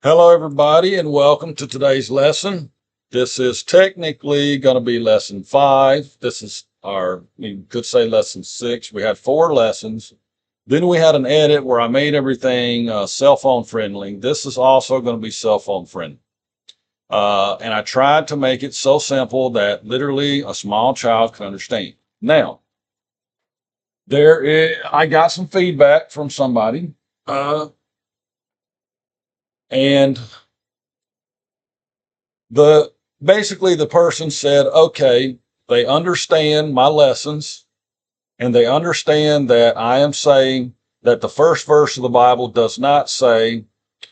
Hello, everybody, and welcome to today's lesson. This is technically going to be lesson 5. This is you could say lesson 6. We had 4 lessons. Then we had an edit where I made everything cell phone friendly. This is also going to be cell phone friendly. And I tried to make it so simple that literally a small child can understand. Now, I got some feedback from somebody, and basically the person said, okay, they understand my lessons and they understand that I am saying that the first verse of the Bible does not say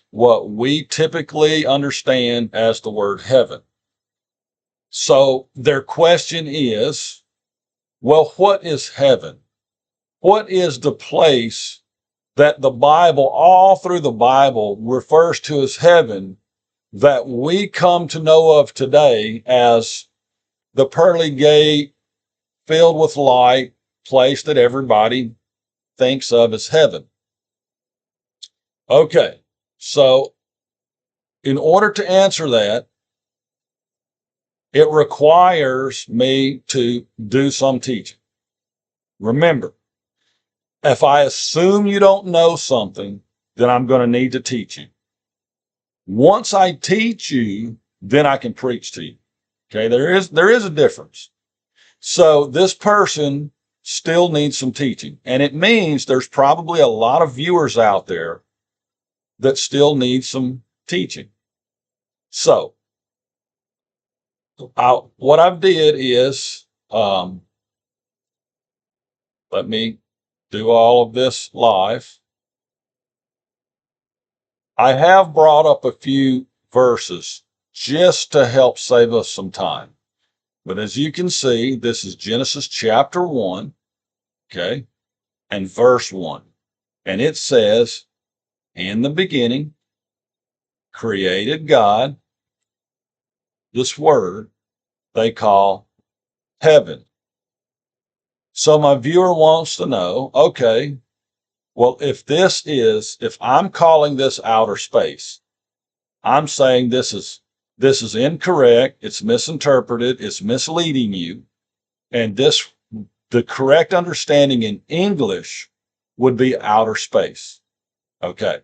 what we typically understand as the word heaven. So their question is, well, what is heaven? What is the place that the Bible, all through the Bible, refers to as heaven, that we come to know of today as the pearly gate filled with light, place that everybody thinks of as heaven? Okay, so in order to answer that, it requires me to do some teaching. Remember, if I assume you don't know something, then I'm going to need to teach you. Once I teach you, then I can preach to you. Okay, there is a difference. So this person still needs some teaching. And it means there's probably a lot of viewers out there that still need some teaching. So what I've did is, let me do all of this live. I have brought up a few verses just to help save us some time. But as you can see, this is Genesis chapter 1, okay, and verse 1. And it says, in the beginning, created God, this word they call heaven. So my viewer wants to know, okay, well, if I'm calling this outer space, I'm saying this is incorrect, it's misinterpreted, it's misleading you, and the correct understanding in English would be outer space. Okay.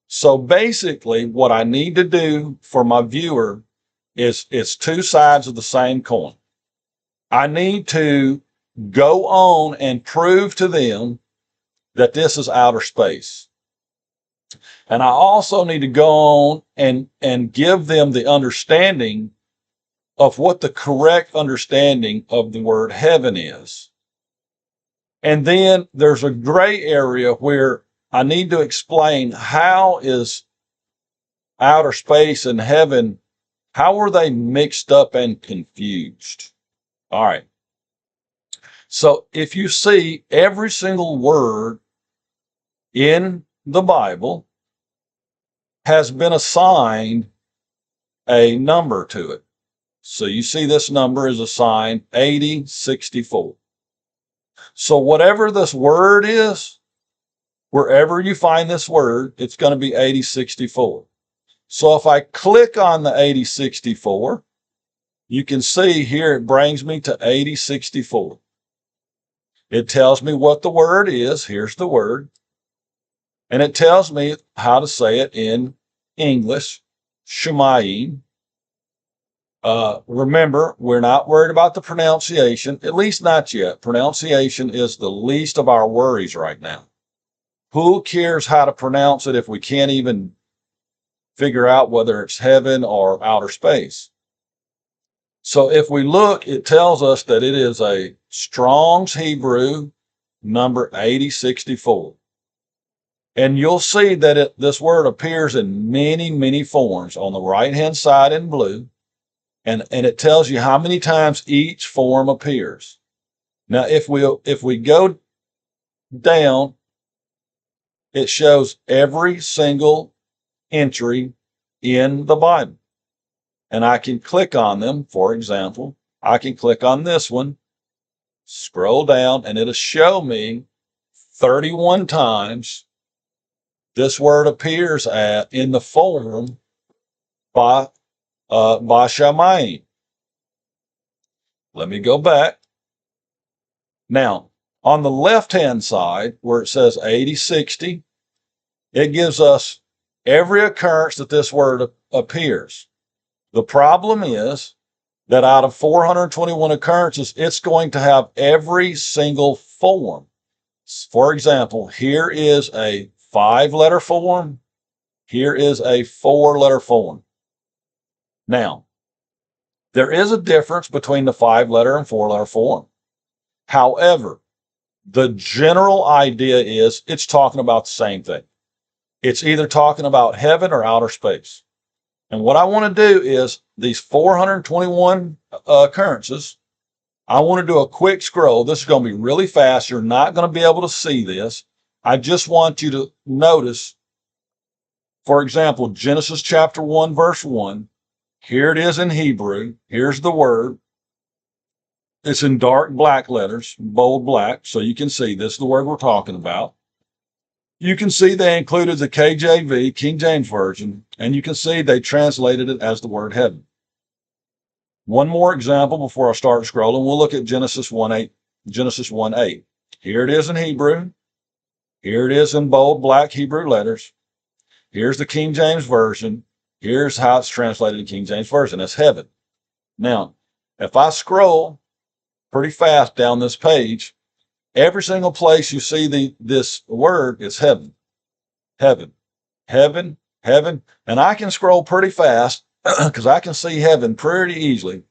So basically, what I need to do for my viewer is it's two sides of the same coin. I need to go on and prove to them that this is outer space. And I also need to go on and give them the understanding of what the correct understanding of the word heaven is. And then there's a gray area where I need to explain how is outer space and heaven, how are they mixed up and confused? All right. So if you see every single word in the Bible has been assigned a number to it. So you see this number is assigned 8064. So whatever this word is, wherever you find this word, it's going to be 8064. So if I click on the 8064, you can see here it brings me to 8064. It tells me what the word is. Here's the word. And it tells me how to say it in English, Shemayim. Remember, we're not worried about the pronunciation, at least not yet. Pronunciation is the least of our worries right now. Who cares how to pronounce it if we can't even figure out whether it's heaven or outer space? So if we look, it tells us that it is a Strong's Hebrew number 8064. And you'll see that this word appears in many, many forms on the right-hand side in blue. And it tells you how many times each form appears. Now, if we go down, it shows every single entry in the Bible. And I can click on them. For example, I can click on this one, scroll down, and it'll show me 31 times this word appears in the form by Shamayim. Let me go back. Now, on the left-hand side, where it says 80, 60, it gives us every occurrence that this word appears. The problem is that out of 421 occurrences, it's going to have every single form. For example, here is a 5-letter form. Here is a 4-letter form. Now, there is a difference between the 5-letter and 4-letter form. However, the general idea is it's talking about the same thing. It's either talking about heaven or outer space. And what I want to do is these 421 occurrences, I want to do a quick scroll. This is going to be really fast. You're not going to be able to see this. I just want you to notice, for example, Genesis chapter 1, verse 1. Here it is in Hebrew. Here's the word. It's in dark black letters, bold black, so you can see this is the word we're talking about. You can see they included the KJV, King James Version, and you can see they translated it as the word heaven. One more example before I start scrolling. We'll look at Genesis 1:8. Genesis 1:8. Here it is in Hebrew. Here it is in bold black Hebrew letters. Here's the King James Version. Here's how it's translated in King James Version. That's heaven. Now, if I scroll pretty fast down this page, every single place you see this word is heaven, heaven, heaven, heaven. And I can scroll pretty fast because I can see heaven pretty easily.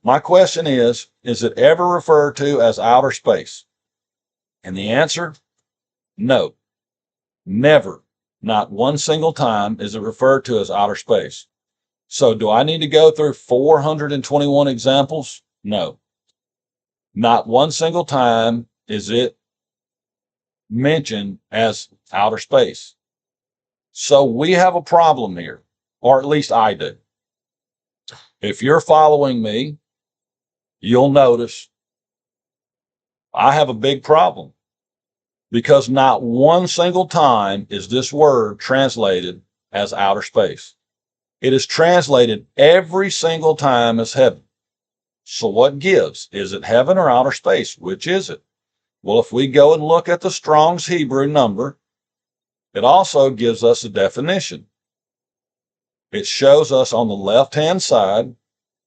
My question is it ever referred to as outer space? And the answer, no, never. Not one single time is it referred to as outer space. So do I need to go through 421 examples? No. Not one single time is it mentioned as outer space. So we have a problem here, or at least I do. If you're following me, you'll notice I have a big problem because not one single time is this word translated as outer space. It is translated every single time as heaven. So what gives? Is it heaven or outer space? Which is it? Well, if we go and look at the Strong's Hebrew number, it also gives us a definition. It shows us on the left-hand side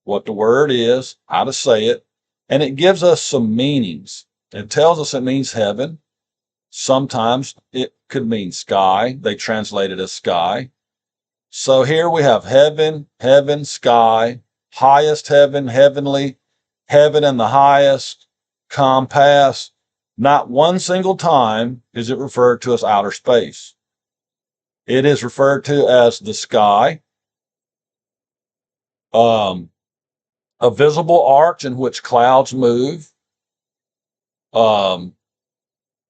what the word is, how to say it, and it gives us some meanings. It tells us it means heaven. Sometimes it could mean sky. They translate it as sky. So here we have heaven, heaven, sky, highest heaven, heavenly, heaven and the highest, compass. Not one single time is it referred to as outer space. It is referred to as the sky, a visible arch in which clouds move.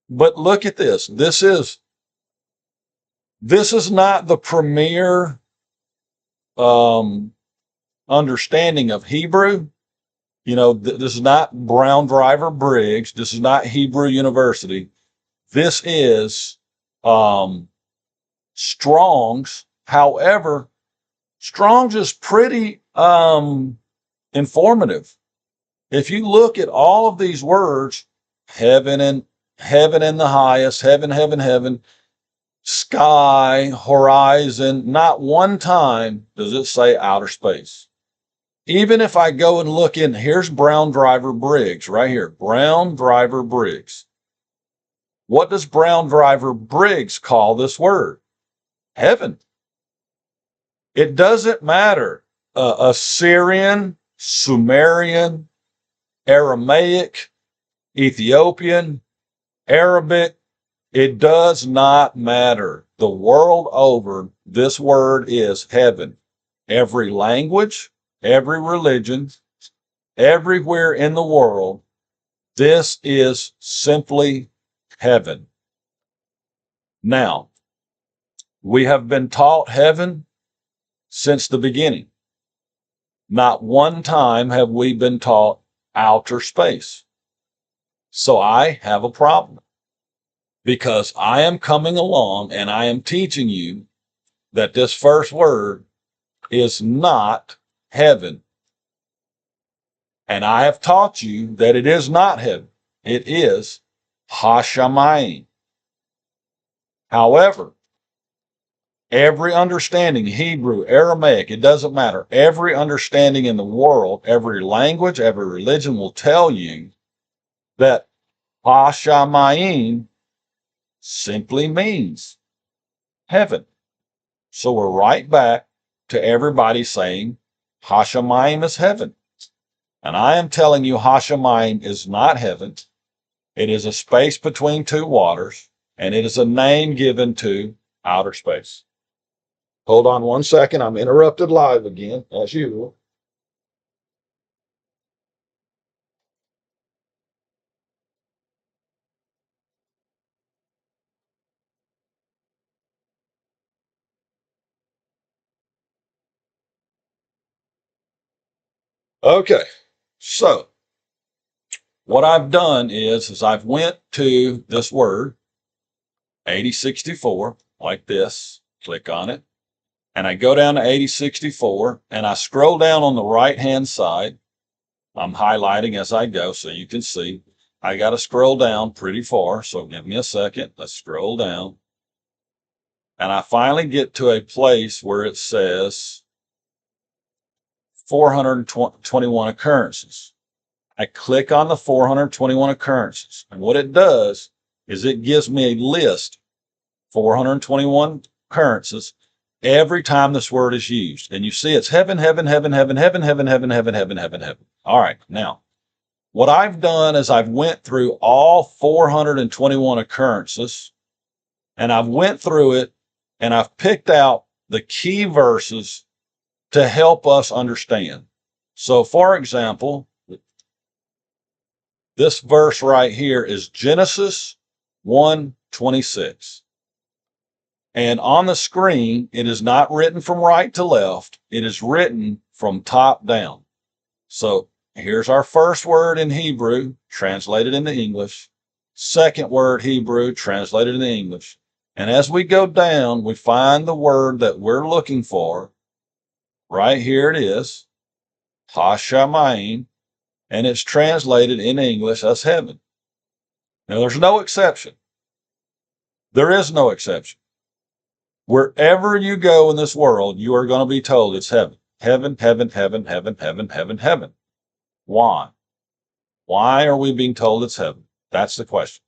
But look at this. This is not the premier understanding of Hebrew. You know, this is not Brown Driver Briggs. This is not Hebrew University. This is Strong's. However, Strong's is pretty informative. If you look at all of these words, heaven and the highest, heaven, heaven, heaven, sky, horizon, not one time does it say outer space. Even if I go and look in, here's Brown Driver Briggs right here, Brown Driver Briggs. What does Brown Driver Briggs call this word? Heaven. It doesn't matter. Assyrian, Sumerian, Aramaic, Ethiopian, Arabic, it does not matter. The world over, this word is heaven. Every language, every religion, everywhere in the world, this is simply heaven. Now, we have been taught heaven since the beginning. Not one time have we been taught outer space. So I have a problem. because I am coming along and I am teaching you that this first word is not heaven. And I have taught you that it is not heaven. It is Hashamayim. However, every understanding, Hebrew, Aramaic, it doesn't matter. Every understanding in the world, every language, every religion will tell you that Hashamayim simply means heaven. So we're right back to everybody saying Hashamayim is heaven. And I am telling you Hashamayim is not heaven. It is a space between two waters, and it is a name given to outer space. Hold on one second. I'm interrupted live again, as usual. Okay, so what I've done is I've went to this word, 8064, like this, click on it, and I go down to 8064, and I scroll down on the right-hand side. I'm highlighting as I go so you can see. I got to scroll down pretty far, so give me a second. Let's scroll down. And I finally get to a place where it says 421 occurrences. I click on the 421 occurrences, and what it does is it gives me a list, 421 occurrences, every time this word is used. And you see it's heaven, heaven, heaven, heaven, heaven, heaven, heaven, heaven, heaven, heaven, heaven. All right, now, what I've done is I've went through all 421 occurrences, and I've went through it, and I've picked out the key verses to help us understand. So, for example, this verse right here is Genesis 1:26. And on the screen, it is not written from right to left. It is written from top down. So here's our first word in Hebrew, translated into English. Second word Hebrew, translated into English. And as we go down, we find the word that we're looking for. Right here it is, Hashamayim, and it's translated in English as heaven. Now, there's no exception. There is no exception. Wherever you go in this world, you are going to be told it's heaven. Heaven, heaven, heaven, heaven, heaven, heaven, heaven. Why? Why are we being told it's heaven? That's the question.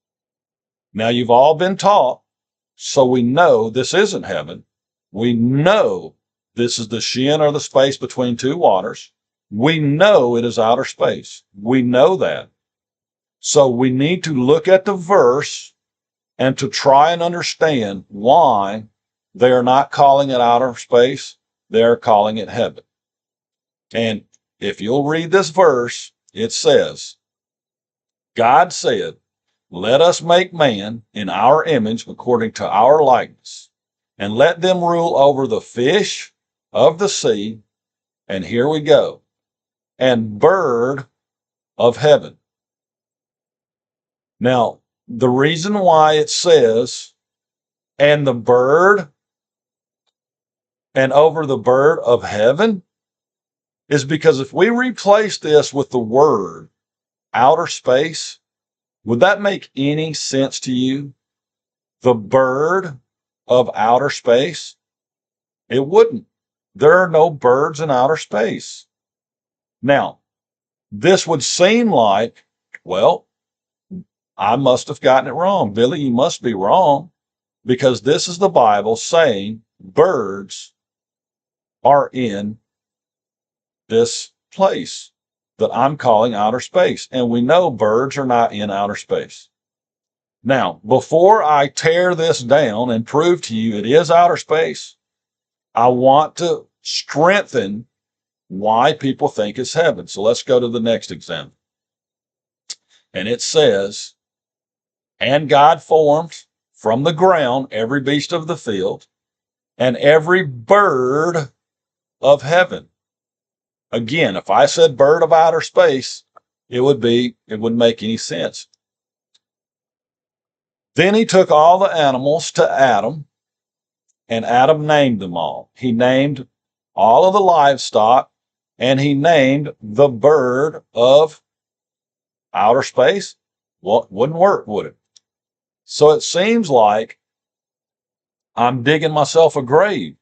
Now, you've all been taught, so we know this isn't heaven. We know this is the Shin, or the space between two waters. We know it is outer space. We know that. So we need to look at the verse and to try and understand why they are not calling it outer space. They're calling it heaven. And if you'll read this verse, it says, God said, let us make man in our image according to our likeness, and let them rule over the fish of the sea, and here we go, and bird of heaven. Now, the reason why it says, and the bird, and over the bird of heaven, is because if we replace this with the word outer space, would that make any sense to you? The bird of outer space? It wouldn't. There are no birds in outer space. Now, this would seem like, well, I must have gotten it wrong. Billy, you must be wrong, because this is the Bible saying birds are in this place that I'm calling outer space. And we know birds are not in outer space. Now, before I tear this down and prove to you it is outer space, I want to strengthen why people think it's heaven. So let's go to the next example. And it says, and God formed from the ground every beast of the field and every bird of heaven. Again, if I said bird of outer space, it wouldn't make any sense. Then he took all the animals to Adam, and Adam named them all. He named all of the livestock, and he named the bird of outer space. Well, wouldn't work, would it? So it seems like I'm digging myself a grave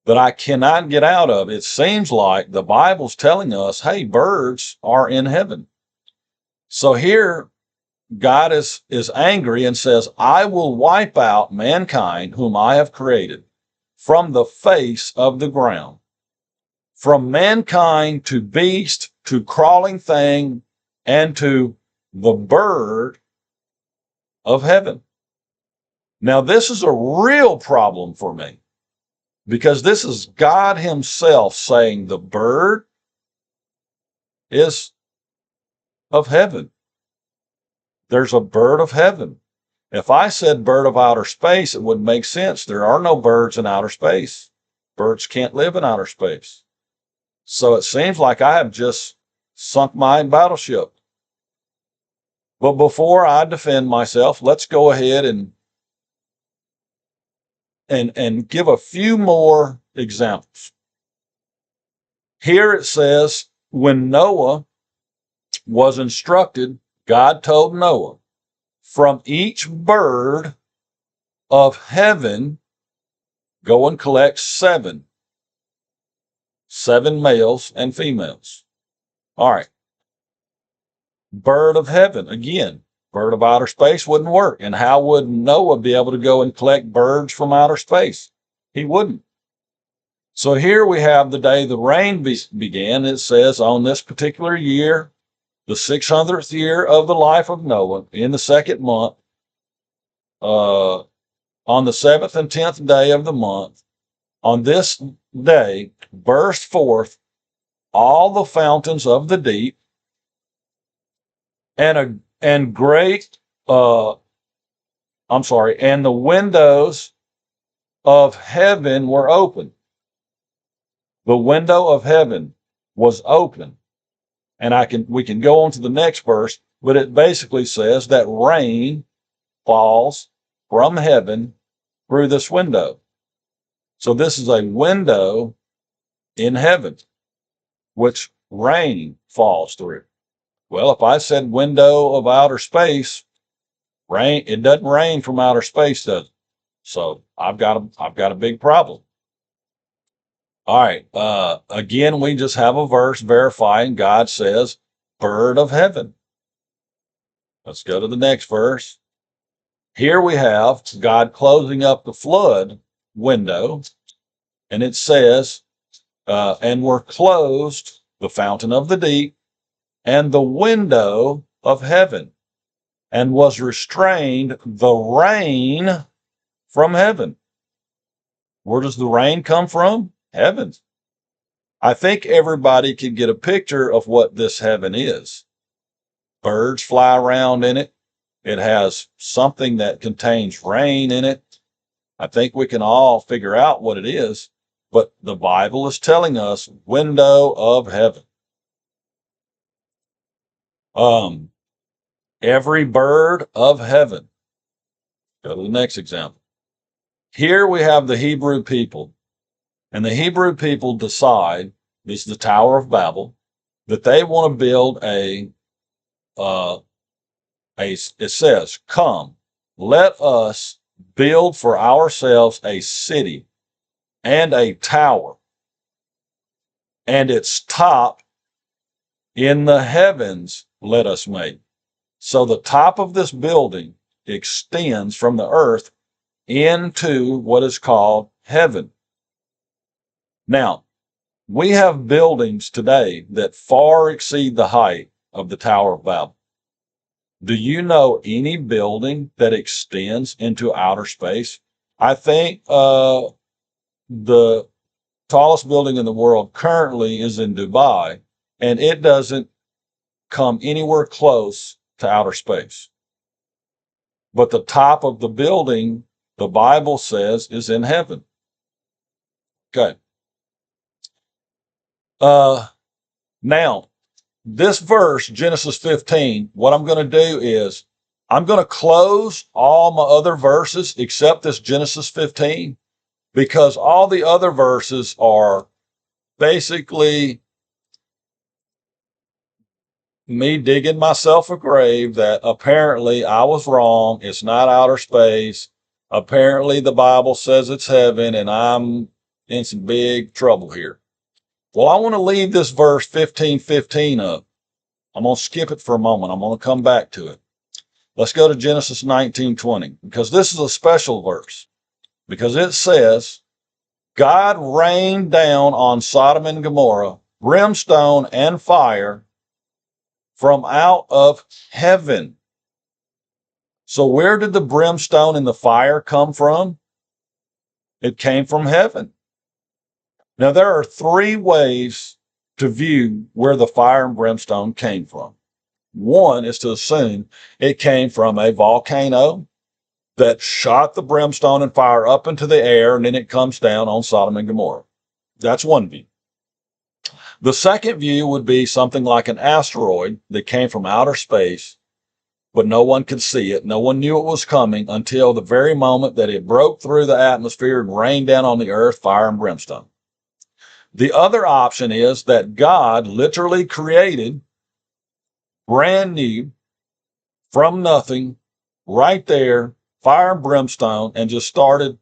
that I cannot get out of. It seems like the Bible's telling us, hey, birds are in heaven. So here, God is angry and says, I will wipe out mankind whom I have created from the face of the ground, from mankind to beast to crawling thing and to the bird of heaven. Now, this is a real problem for me because this is God himself saying the bird is of heaven. There's a bird of heaven. If I said bird of outer space, it wouldn't make sense. There are no birds in outer space. Birds can't live in outer space. So it seems like I have just sunk my battleship. But before I defend myself, let's go ahead and give a few more examples. Here it says, when Noah was instructed, God told Noah, from each bird of heaven, go and collect seven males and females. All right. Bird of heaven, again, bird of outer space wouldn't work. And how would Noah be able to go and collect birds from outer space? He wouldn't. So here we have the day the rain began. It says on this particular year, the 600th year of the life of Noah, in the second month, on the 7th and 10th day of the month, on this day burst forth all the fountains of the deep, and the windows of heaven were open. The window of heaven was open. And we can go on to the next verse, but it basically says that rain falls from heaven through this window. So this is a window in heaven, which rain falls through. Well, if I said window of outer space, rain, it doesn't rain from outer space, does it? So I've got a big problem. All right. Again, we just have a verse verifying God says, bird of heaven. Let's go to the next verse. Here we have God closing up the flood window, and it says, and were closed the fountain of the deep and the window of heaven, and was restrained the rain from heaven. Where does the rain come from? Heavens. I think everybody can get a picture of what this heaven is. Birds fly around in it. It has something that contains rain in it. I think we can all figure out what it is, but the Bible is telling us window of heaven. Every bird of heaven. Go to the next example. Here we have the Hebrew people, and the Hebrew people decide, this is the Tower of Babel, that they want to build it says, come, let us build for ourselves a city and a tower, and its top in the heavens let us make. So the top of this building extends from the earth into what is called heaven. Now, we have buildings today that far exceed the height of the Tower of Babel. Do you know any building that extends into outer space? I think the tallest building in the world currently is in Dubai, and it doesn't come anywhere close to outer space. But the top of the building, the Bible says, is in heaven. Okay. Now, this verse, Genesis 15, what I'm going to do is I'm going to close all my other verses except this Genesis 15, because all the other verses are basically me digging myself a grave that apparently I was wrong. It's not outer space. Apparently the Bible says it's heaven, and I'm in some big trouble here. Well, I want to leave this verse 15:15 up. I'm going to skip it for a moment. I'm going to come back to it. Let's go to Genesis 19:20, because this is a special verse, because it says, God rained down on Sodom and Gomorrah brimstone and fire from out of heaven. So where did the brimstone and the fire come from? It came from heaven. Now, there are three ways to view where the fire and brimstone came from. One is to assume it came from a volcano that shot the brimstone and fire up into the air, and then it comes down on Sodom and Gomorrah. That's one view. The second view would be something like an asteroid that came from outer space, but no one could see it. No one knew it was coming until the very moment that it broke through the atmosphere and rained down on the earth fire and brimstone. The other option is that God literally created brand new from nothing right there, fire and brimstone, and just started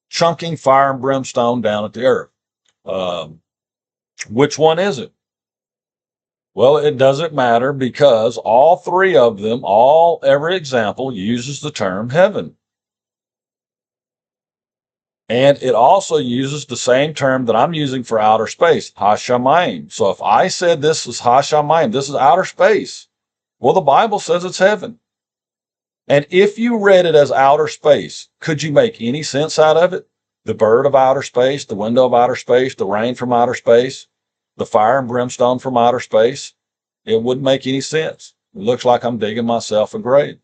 chunking fire and brimstone down at the earth. Which one is it? Well, it doesn't matter, because all three of them, every example uses the term heaven. And it also uses the same term that I'm using for outer space, Hashamayim. So if I said this is Hashamayim, this is outer space, well, the Bible says it's heaven. And if you read it as outer space, could you make any sense out of it? The bird of outer space, the window of outer space, the rain from outer space, the fire and brimstone from outer space? It wouldn't make any sense. It looks like I'm digging myself a grave.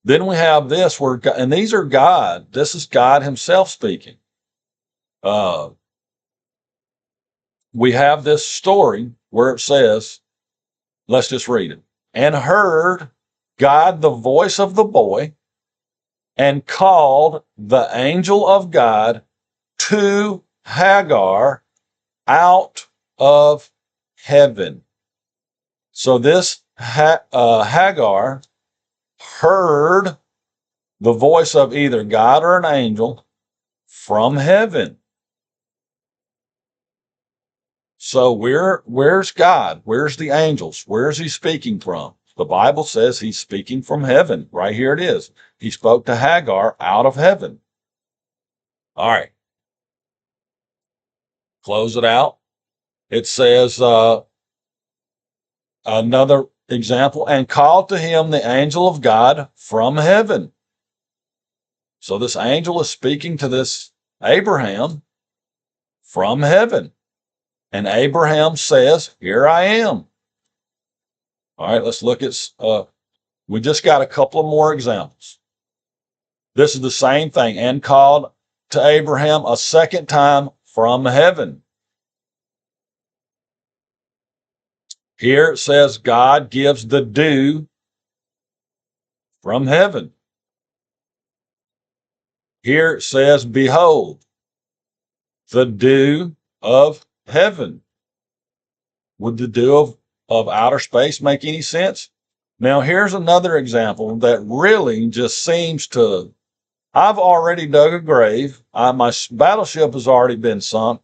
Then we have this where, and these are God. This is God himself speaking. We have this story where it says, let's just read it. And heard God the voice of the boy, and called the angel of God to Hagar out of heaven. So this Hagar heard the voice of either God or an angel from heaven. So where's God? Where's the angels? Where's he speaking from? The Bible says he's speaking from heaven. Right here it is. He spoke to Hagar out of heaven. All right. Close it out. It says another example, and called to him the angel of God from heaven. So this angel is speaking to this Abraham from heaven. And Abraham says, here I am. All right, let's look at, we just got a couple of more examples. This is the same thing, and called to Abraham a second time from heaven. Here it says God gives the dew from heaven. Here it says, behold, the dew of heaven. Would the dew of outer space make any sense? Now, here's another example that really just seems to, I've already dug a grave. My battleship has already been sunk.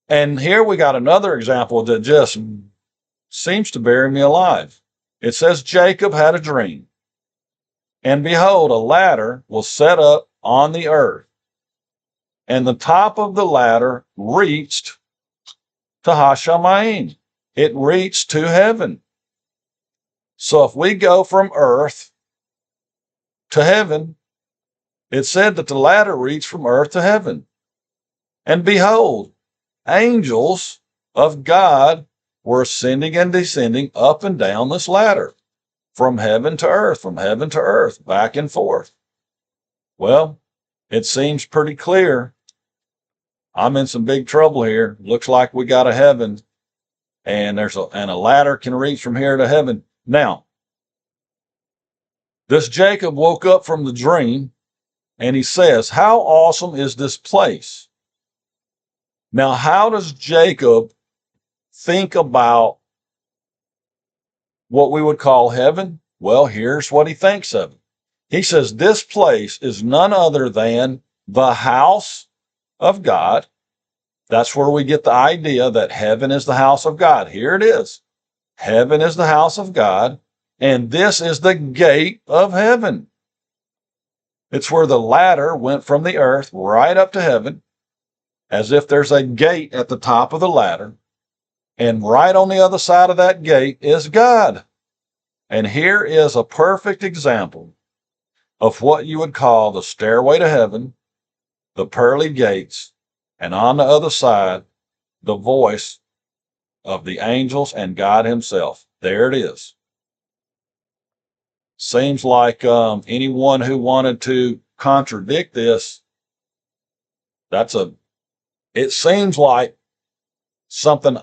And here we got another example that just seems to bury me alive. It says Jacob had a dream, and behold, a ladder was set up on the earth, and the top of the ladder reached to Hashamayim. It reached to heaven. So if we go from earth to heaven, it said that the ladder reached from earth to heaven. And behold, angels of God were ascending and descending up and down this ladder from heaven to earth, back and forth. Well, it seems pretty clear. I'm in some big trouble here. Looks like we got a heaven, and a ladder can reach from here to heaven. Now, This Jacob woke up from the dream and he says, how awesome is this place? Now, how does Jacob think about what we would call heaven? Well, here's what he thinks of it. He says, this place is none other than the house of God. That's where we get the idea that heaven is the house of God. Here it is. Heaven is the house of God, and this is the gate of heaven. It's where the ladder went from the earth right up to heaven, as if there's a gate at the top of the ladder. And right on the other side of that gate is God. And here is a perfect example of what you would call the stairway to heaven, the pearly gates, and on the other side, the voice of the angels and God himself. There it is. Seems like anyone who wanted to contradict this, it seems like something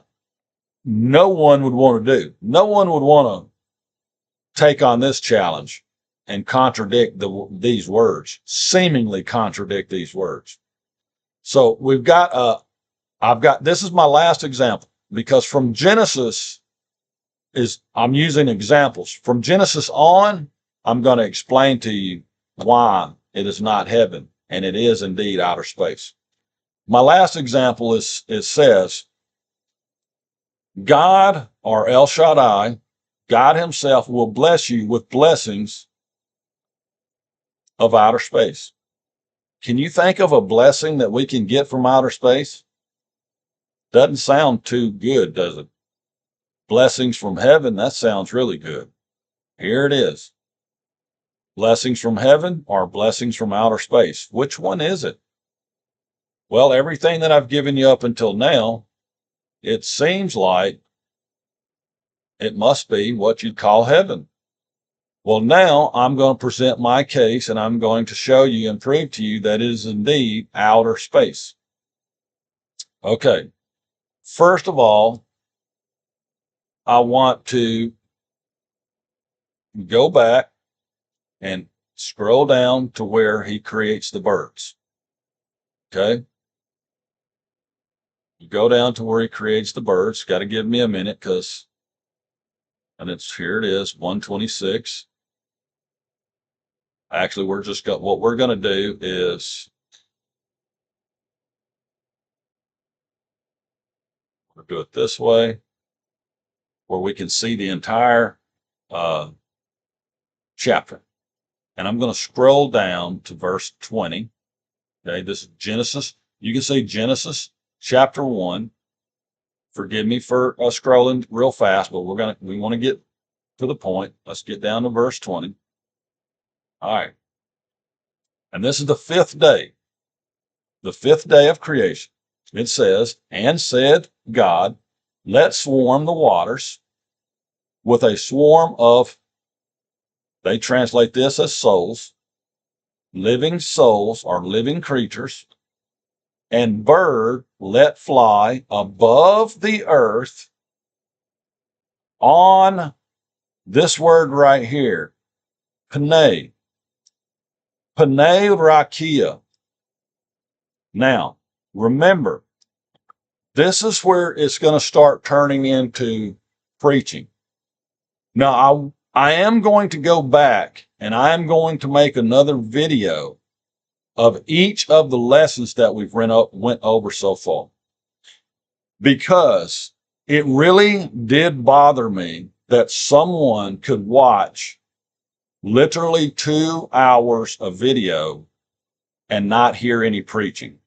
no one would want to do. No one would want to take on this challenge and contradict these words, seemingly contradict these words. So this is my last example, because from Genesis I'm using examples. From Genesis on, I'm going to explain to you why it is not heaven and it is indeed outer space. My last example says, God, or El Shaddai, God himself will bless you with blessings of outer space. Can you think of a blessing that we can get from outer space? Doesn't sound too good, does it? Blessings from heaven, that sounds really good. Here it is. Blessings from heaven or blessings from outer space? Which one is it? Well, everything that I've given you up until now, it seems like it must be what you'd call heaven. Well, now I'm going to present my case and I'm going to show you and prove to you that it is indeed outer space. Okay. First of all, I want to go back and scroll down to where he creates the birds. Okay. You go down to where he creates the birds. Got to give me a minute and here it is, 126. Actually, what we're going to do is we'll do it this way, where we can see the entire chapter. And I'm going to scroll down to verse 20. Okay, this is Genesis. You can say Genesis chapter 1. Forgive me for scrolling real fast, but we want to get to the point. Let's get down to verse 20. All right. And this is the fifth day of creation. It says, and said God, let swarm the waters with a swarm of, they translate this as souls or living creatures, and bird let fly above the earth on this word right here, Panei Rakia. Now, remember, this is where it's going to start turning into preaching. Now, I am going to go back and I am going to make another video of each of the lessons that we've went over so far, because it really did bother me that someone could watch literally 2 hours of video and not hear any preaching.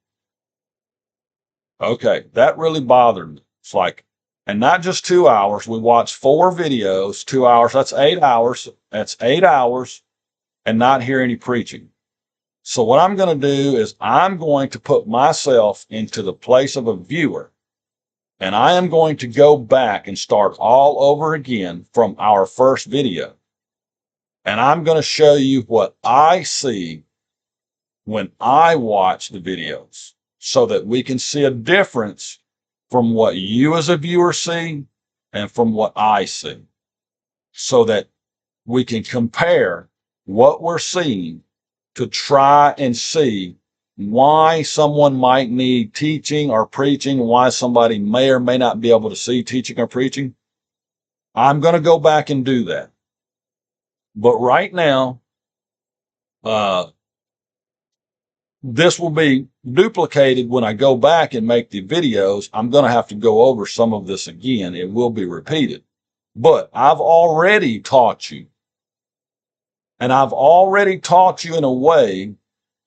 Okay, that really bothered me. It's like, and not just 2 hours. We watched 4 videos, 2 hours. That's 8 hours. That's 8 hours and not hear any preaching. So what I'm going to do is I'm going to put myself into the place of a viewer, and I am going to go back and start all over again from our first video. And I'm going to show you what I see when I watch the videos, so that we can see a difference from what you as a viewer see and from what I see, so that we can compare what we're seeing to try and see why someone might need teaching or preaching, why somebody may or may not be able to see teaching or preaching, I'm going to go back and do that. But right now, this will be duplicated when I go back and make the videos. I'm going to have to go over some of this again. It will be repeated. But I've already taught you. And I've already taught you in a way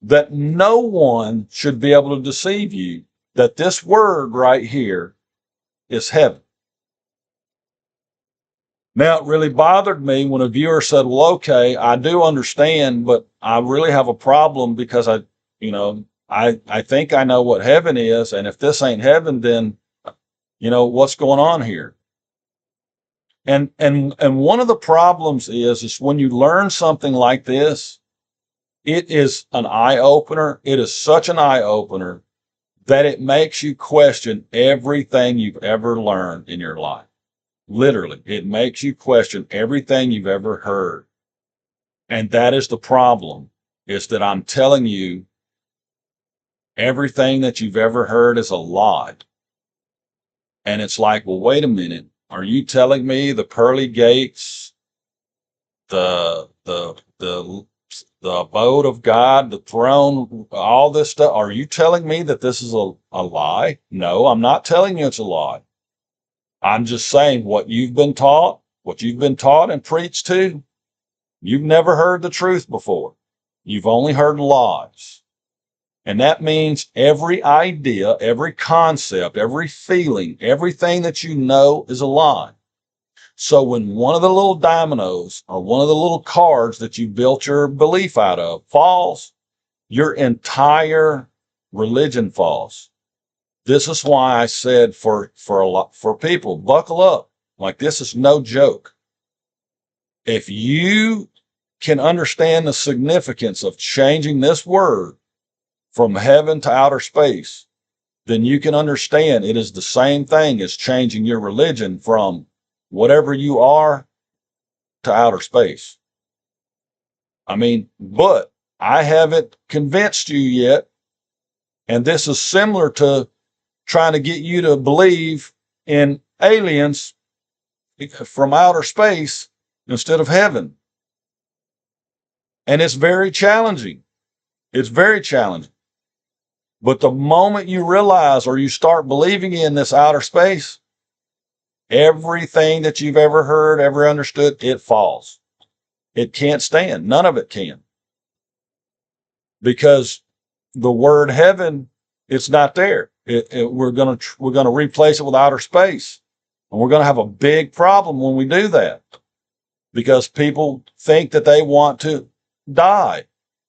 that no one should be able to deceive you that this word right here is heaven. Now, it really bothered me when a viewer said, well, okay, I do understand, but I really have a problem because I think I know what heaven is. And if this ain't heaven, then, what's going on here? And one of the problems is when you learn something like this, it is an eye opener. It is such an eye opener that it makes you question everything you've ever learned in your life. Literally, it makes you question everything you've ever heard. And that is the problem, is that I'm telling you everything that you've ever heard is a lie. And it's like, well, wait a minute. Are you telling me the pearly gates, the abode of God, the throne, all this stuff, are you telling me that this is a lie? No, I'm not telling you it's a lie. I'm just saying what you've been taught and preached to, you've never heard the truth before. You've only heard lies. And that means every idea, every concept, every feeling, everything that you know is a lie. So when one of the little dominoes or one of the little cards that you built your belief out of falls, your entire religion falls. This is why I said for people, buckle up. Like, this is no joke. If you can understand the significance of changing this word from heaven to outer space, then you can understand it is the same thing as changing your religion from whatever you are to outer space. I mean, but I haven't convinced you yet. And this is similar to trying to get you to believe in aliens from outer space instead of heaven. And it's very challenging. It's very challenging. But the moment you realize or you start believing in this outer space, everything that you've ever heard, ever understood, it falls. It can't stand. None of it can. Because the word heaven, it's not there. We're going to replace it with outer space. And we're going to have a big problem when we do that. Because people think that they want to die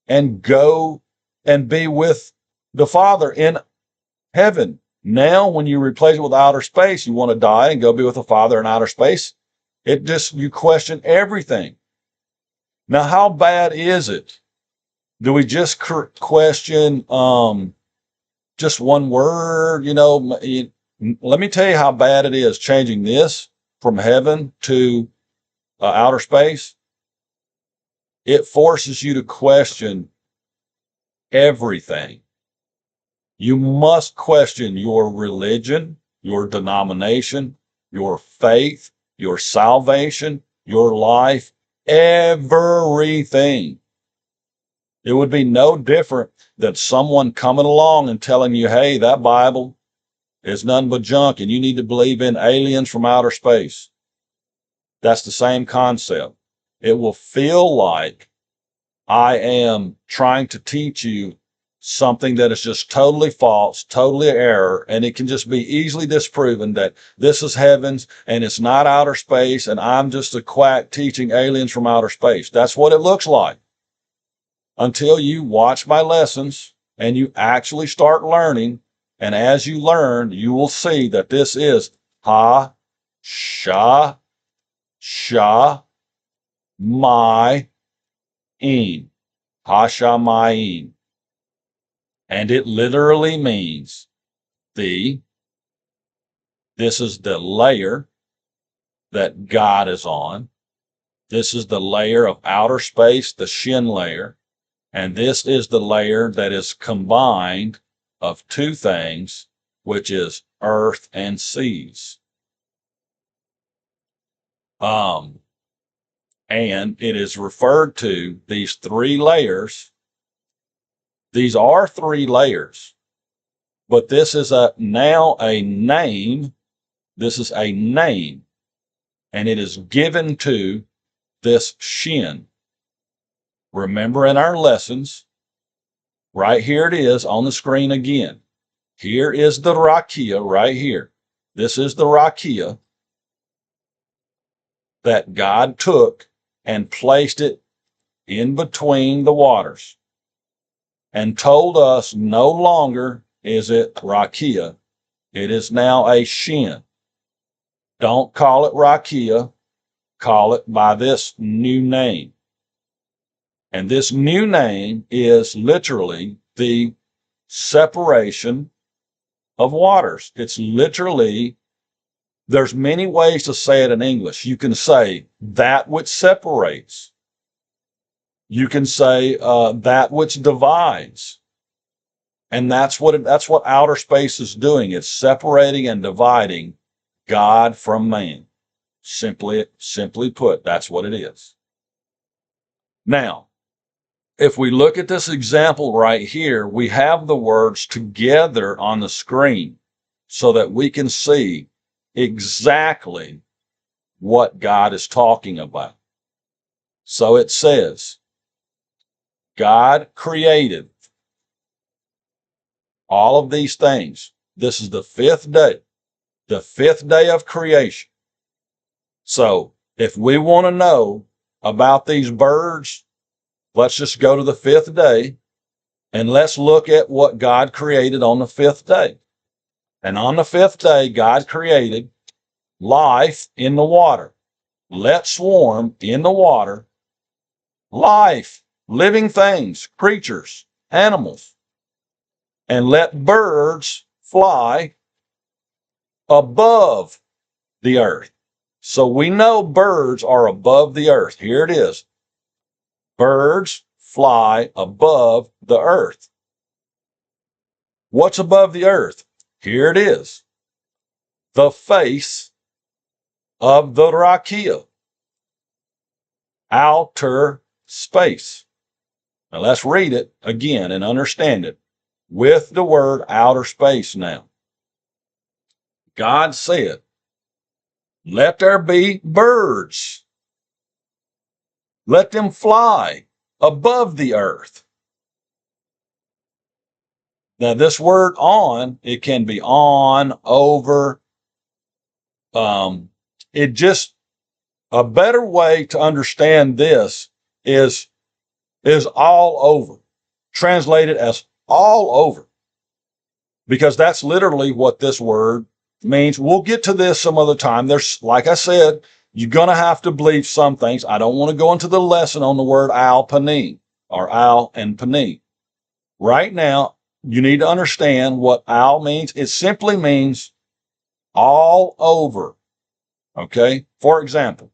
and go and be with the Father in heaven. Now, when you replace it with outer space, you want to die and go be with the Father in outer space. You question everything. Now, how bad is it? Do we just question just one word? Let me tell you how bad it is changing this from heaven to outer space. It forces you to question everything. You must question your religion, your denomination, your faith, your salvation, your life, everything. It would be no different than someone coming along and telling you, hey, that Bible is nothing but junk and you need to believe in aliens from outer space. That's the same concept. It will feel like I am trying to teach you something that is just totally false, totally error, and it can just be easily disproven that this is heavens and it's not outer space, and I'm just a quack teaching aliens from outer space. That's what it looks like. Until you watch my lessons and you actually start learning, and as you learn, you will see that this is Ha, Sha, My, Een. Hashamayim. And it literally means this is the layer that God is on. This is the layer of outer space, the Shin layer. And this is the layer that is combined of two things, which is earth and seas. And it is referred to these three layers. These are three layers, but this is now a name. This is a name, and it is given to this Shin. Remember in our lessons, right here it is on the screen again. Here is the Rakia right here. This is the Rakia that God took and placed it in between the waters and told us no longer is it Rakia. It is now a Shin. Don't call it Rakia. Call it by this new name. And this new name is literally the separation of waters. It's literally, there's many ways to say it in English. You can say that which separates. You can say that which divides. And that's what outer space is doing. It's separating and dividing God from man. Simply put, that's what it is. Now, if we look at this example right here, we have the words together on the screen so that we can see exactly what God is talking about. So it says, God created all of these things. This is the fifth day of creation. So if we want to know about these birds, let's just go to the fifth day and let's look at what God created on the fifth day. And on the fifth day, God created life in the water. Let swarm in the water, life, living things, creatures, animals, and let birds fly above the earth. So we know birds are above the earth. Here it is. Birds fly above the earth. What's above the earth? Here it is. The face of the Rakia. Outer space. Now let's read it again and understand it with the word outer space now. God said, let there be birds. Let them fly above the earth. Now this word on, it can be on, over. It just, a better way to understand this is all over. Translated as all over. Because that's literally what this word means. We'll get to this some other time. There's, like I said, you're going to have to believe some things. I don't want to go into the lesson on the word al panim or al and panim. Right now, you need to understand what al means. It simply means all over. Okay? For example,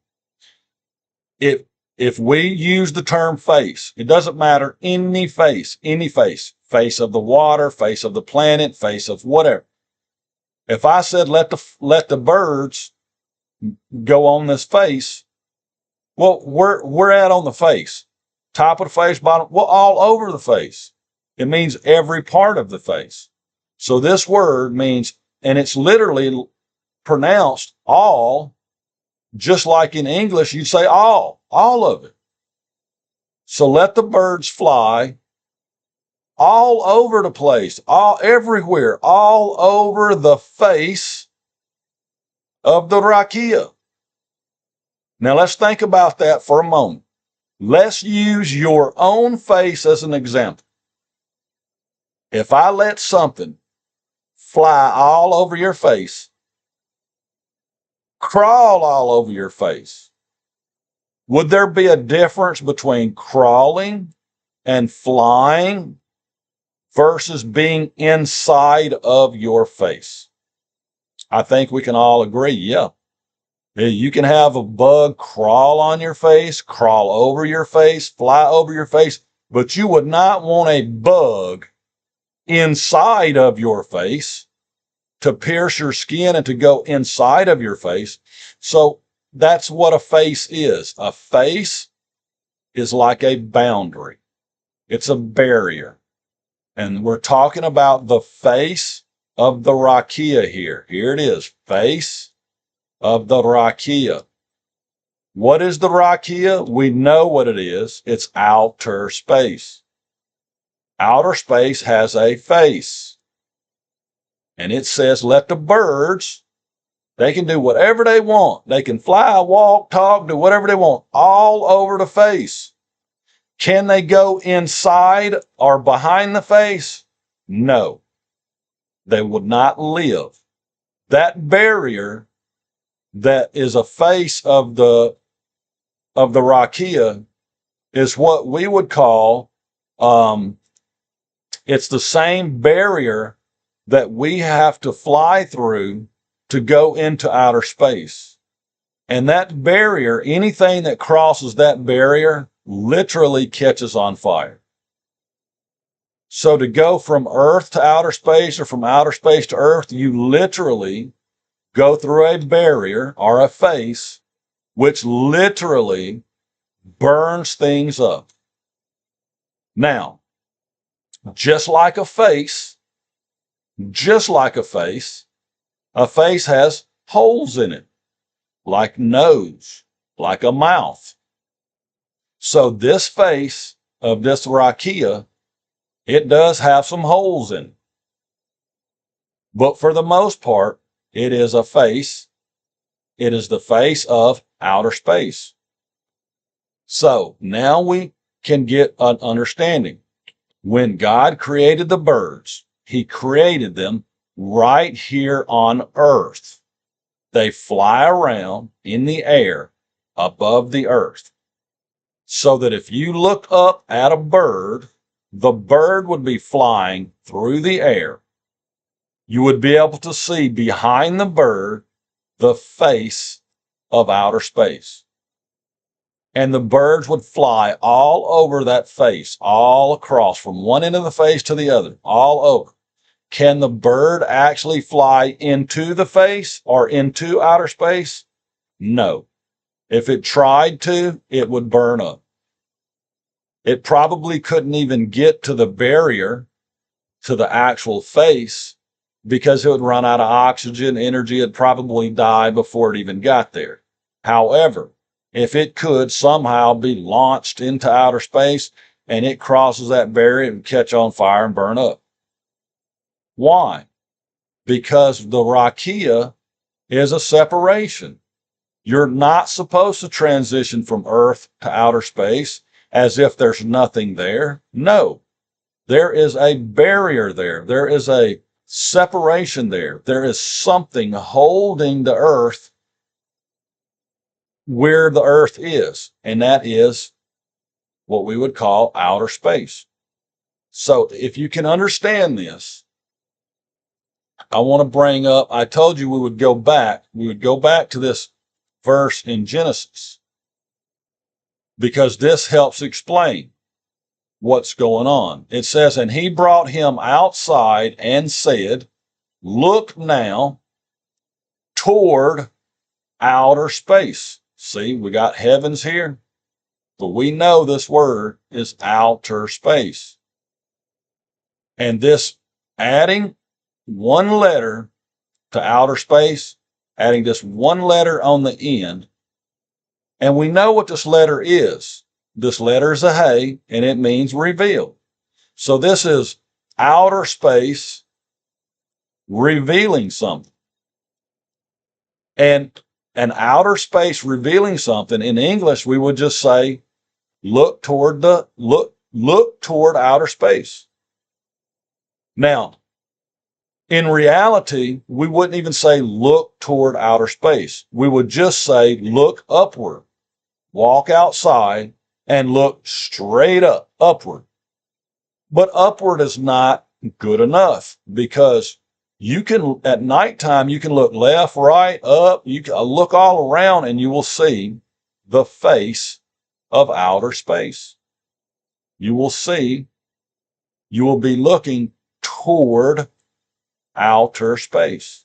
if we use the term face, it doesn't matter, any face, face of the water, face of the planet, face of whatever. If I said, let the birds go on this face, well, we're at on the face, top of the face, bottom, well, all over the face. It means every part of the face. So this word means, and it's literally pronounced all, just like in English, you say all of it. So let the birds fly all over the place, all everywhere, all over the face of the Rakia. Now let's think about that for a moment. Let's use your own face as an example. If I let something fly all over your face, crawl all over your face, would there be a difference between crawling and flying versus being inside of your face? I think we can all agree, yeah. You can have a bug crawl on your face, crawl over your face, fly over your face, but you would not want a bug inside of your face to pierce your skin and to go inside of your face. So that's what a face is. A face is like a boundary. It's a barrier. And we're talking about the face of the rakia here. Here it is, face of the rakia. What is the rakia? We know what it is. It's outer space. Outer space has a face. And it says, let the birds, they can do whatever they want. They can fly, walk, talk, do whatever they want, all over the face. Can they go inside or behind the face? No. They would not live. That barrier that is a face of the rakia is what we would call, it's the same barrier that we have to fly through to go into outer space. And that barrier, anything that crosses that barrier, literally catches on fire. So to go from Earth to outer space or from outer space to Earth, you literally go through a barrier or a face which literally burns things up. Now, just like a face has holes in it, like nose, like a mouth. So this face of this rakia, it does have some holes in it. But for the most part, it is a face. It is the face of outer space. So now we can get an understanding. When God created the birds, He created them right here on earth. They fly around in the air above the earth. So that if you look up at a bird, the bird would be flying through the air. You would be able to see behind the bird the face of outer space. And the birds would fly all over that face, all across from one end of the face to the other, all over. Can the bird actually fly into the face or into outer space? No. If it tried to, it would burn up. It probably couldn't even get to the barrier, to the actual face, because it would run out of oxygen, energy. It'd probably die before it even got there. However, if it could somehow be launched into outer space and it crosses that barrier, it would catch on fire and burn up. Why? Because the rakia is a separation. You're not supposed to transition from Earth to outer space as if there's nothing there. No, there is a barrier there. There is a separation there. There is something holding the Earth where the Earth is, and that is what we would call outer space. So if you can understand this, I want to bring up, I told you we would go back to this verse in Genesis, because this helps explain what's going on. It says, and he brought him outside and said, look now toward outer space. See, we got heavens here, but we know this word is outer space. And this adding one letter to outer space, adding this one letter on the end, and we know what this letter is. This letter is a hey, and it means revealed. So this is outer space revealing something. And an outer space revealing something, in English, we would just say, look toward outer space. Now, in reality, we wouldn't even say look toward outer space. We would just say look upward, walk outside, and look straight up, upward. But upward is not good enough, because You can, at nighttime, you can look left, right, up, you can look all around and you will see the face of outer space. You will see, you will be looking toward outer space.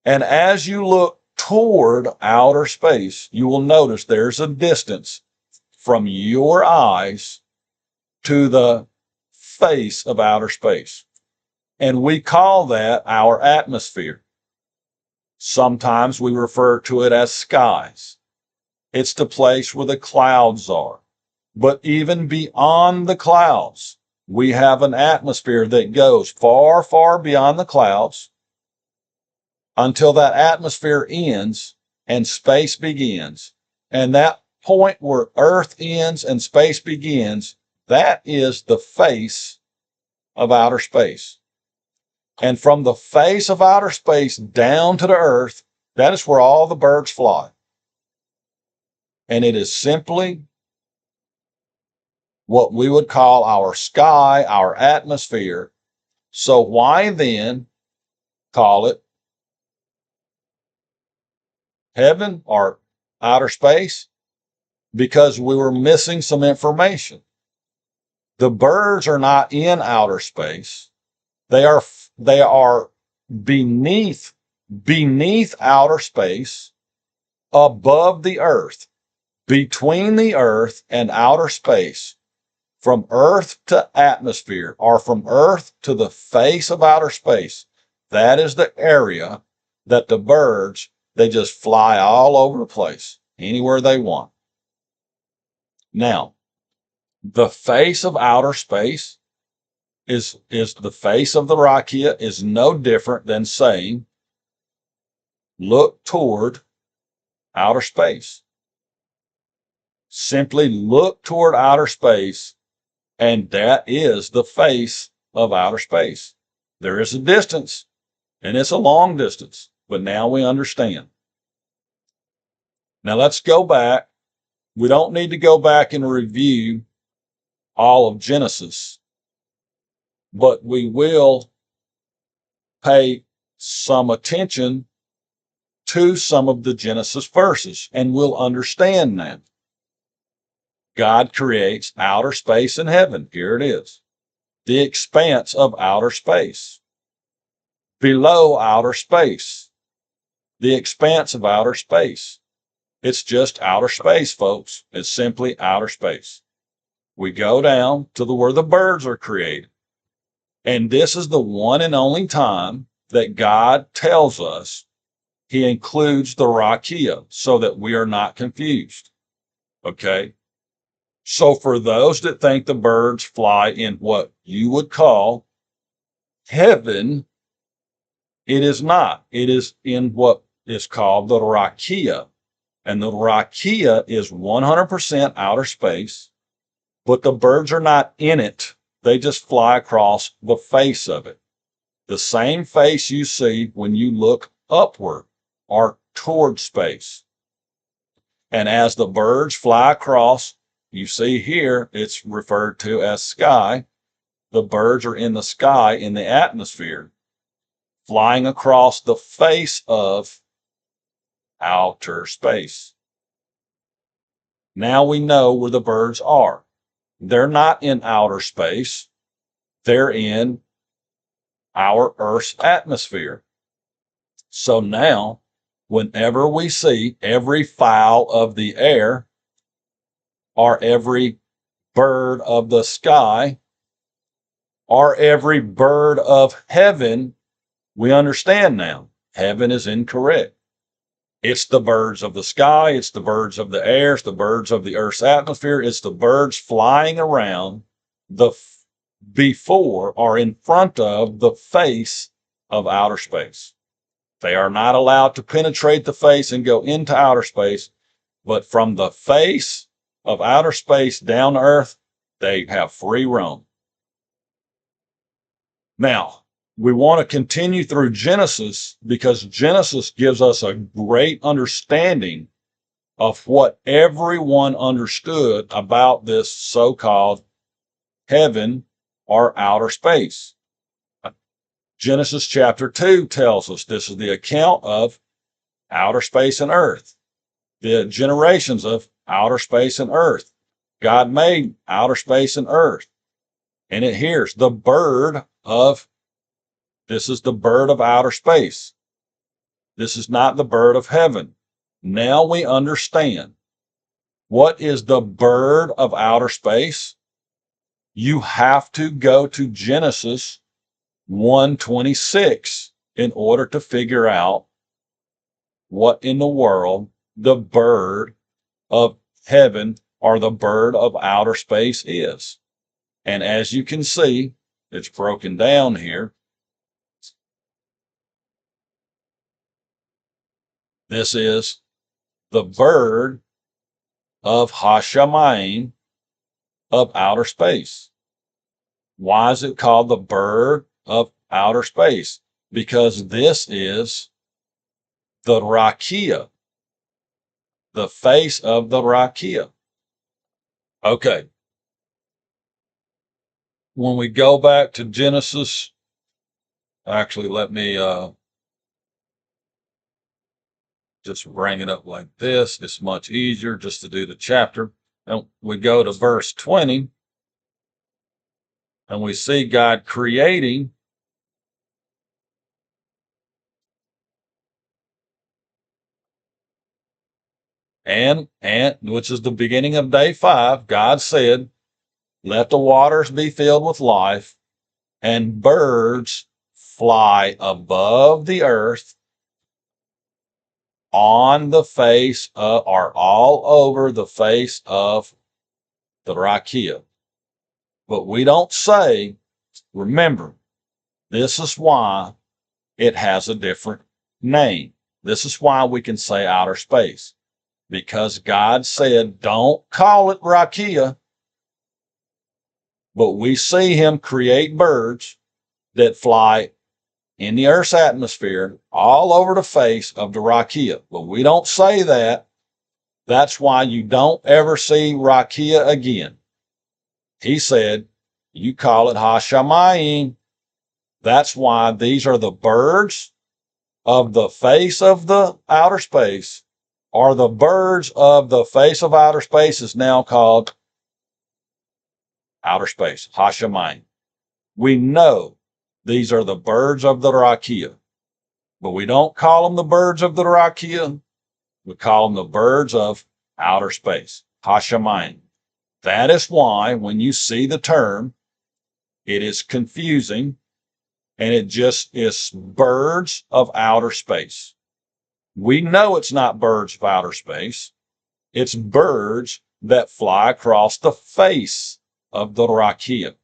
And as you look toward outer space, you will notice there's a distance from your eyes to the face of outer space. And we call that our atmosphere. Sometimes we refer to it as skies. It's the place where the clouds are. But even beyond the clouds, we have an atmosphere that goes far, far beyond the clouds until that atmosphere ends and space begins. And that point where Earth ends and space begins, that is the face of outer space. And from the face of outer space down to the Earth, that is where all the birds fly. And it is simply what we would call our sky, our atmosphere. So why then call it heaven or outer space? Because we were missing some information. The birds are not in outer space. They are beneath outer space, above the earth, between the earth and outer space, from earth to atmosphere, or from earth to the face of outer space. That is the area that the birds, they just fly all over the place, anywhere they want. Now, the face of outer space is the face of the rakia is no different than saying, look toward outer space. Simply look toward outer space, and that is the face of outer space. There is a distance, and it's a long distance, but now we understand. Now let's go back. We don't need to go back and review all of Genesis, but we will pay some attention to some of the Genesis verses, and we'll understand that. God creates outer space and heaven. Here it is. The expanse of outer space. Below outer space. The expanse of outer space. It's just outer space, folks. It's simply outer space. We go down to where the birds are created. And this is the one and only time that God tells us he includes the rakia so that we are not confused. Okay? So for those that think the birds fly in what you would call heaven, it is not. It is in what is called the rakia. And the rakia is 100% outer space, but the birds are not in it. They just fly across the face of it. The same face you see when you look upward or toward space. And as the birds fly across, you see here, it's referred to as sky. The birds are in the sky, in the atmosphere, flying across the face of outer space. Now we know where the birds are. They're not in outer space. They're in our Earth's atmosphere. So now, whenever we see every fowl of the air or every bird of the sky or every bird of heaven, we understand now. Heaven is incorrect. It's the birds of the sky, it's the birds of the air, it's the birds of the Earth's atmosphere, it's the birds flying around before or in front of the face of outer space. They are not allowed to penetrate the face and go into outer space, but from the face of outer space down to Earth, they have free roam. Now, we want to continue through Genesis because Genesis gives us a great understanding of what everyone understood about this so-called heaven or outer space. Genesis chapter 2 tells us this is the account of outer space and earth, the generations of outer space and earth. God made outer space and earth. And it here's the bird of, this is the bird of outer space. This is not the bird of heaven. Now we understand. What is the bird of outer space? You have to go to Genesis 1:26 in order to figure out what in the world the bird of heaven or the bird of outer space is. And as you can see, it's broken down here. This is the bird of Hashemayim of outer space. Why is it called the bird of outer space? Because this is the Rakia, the face of the Rakia. Okay. When we go back to Genesis, actually, let me just bring it up like this. It's much easier just to do the chapter. And we go to verse 20, and we see God creating and which is the beginning of day 5. God said, let the waters be filled with life, and birds fly above the earth on the face or all over the face of the Rakia. But we don't say, remember, this is why it has a different name. This is why we can say outer space. Because God said, don't call it Rakia. But we see him create birds that fly in the Earth's atmosphere all over the face of the Rakia. But we don't say that. That's why you don't ever see Rakia again. He said, you call it Hashemayim. That's why these are the birds of the face of the outer space, or the birds of the face of outer space is now called outer space, Hashemayim. We know these are the birds of the Rakia, but we don't call them the birds of the Rakia. We call them the birds of outer space, Hashemayim. That is why when you see the term, it is confusing, and it just is birds of outer space. We know it's not birds of outer space. It's birds that fly across the face of the Rakia.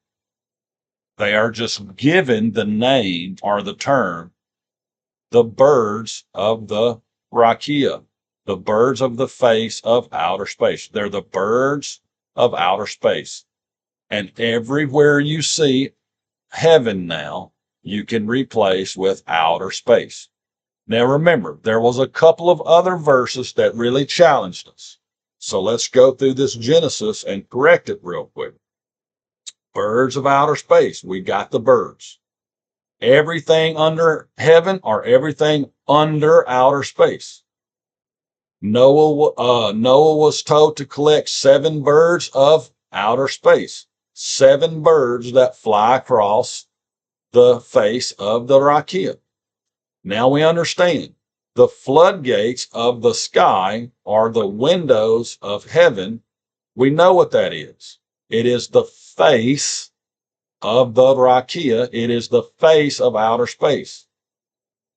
They are just given the name or the term, the birds of the Rakia, the birds of the face of outer space. They're the birds of outer space. And everywhere you see heaven now, you can replace with outer space. Now remember, there was a couple of other verses that really challenged us. So let's go through this Genesis and correct it real quick. Birds of outer space. We got the birds. Everything under heaven or everything under outer space. Noah was told to collect 7 birds of outer space. 7 birds that fly across the face of the Rakia. Now we understand the floodgates of the sky are the windows of heaven. We know what that is. It is the face of the Rakia. It is the face of outer space.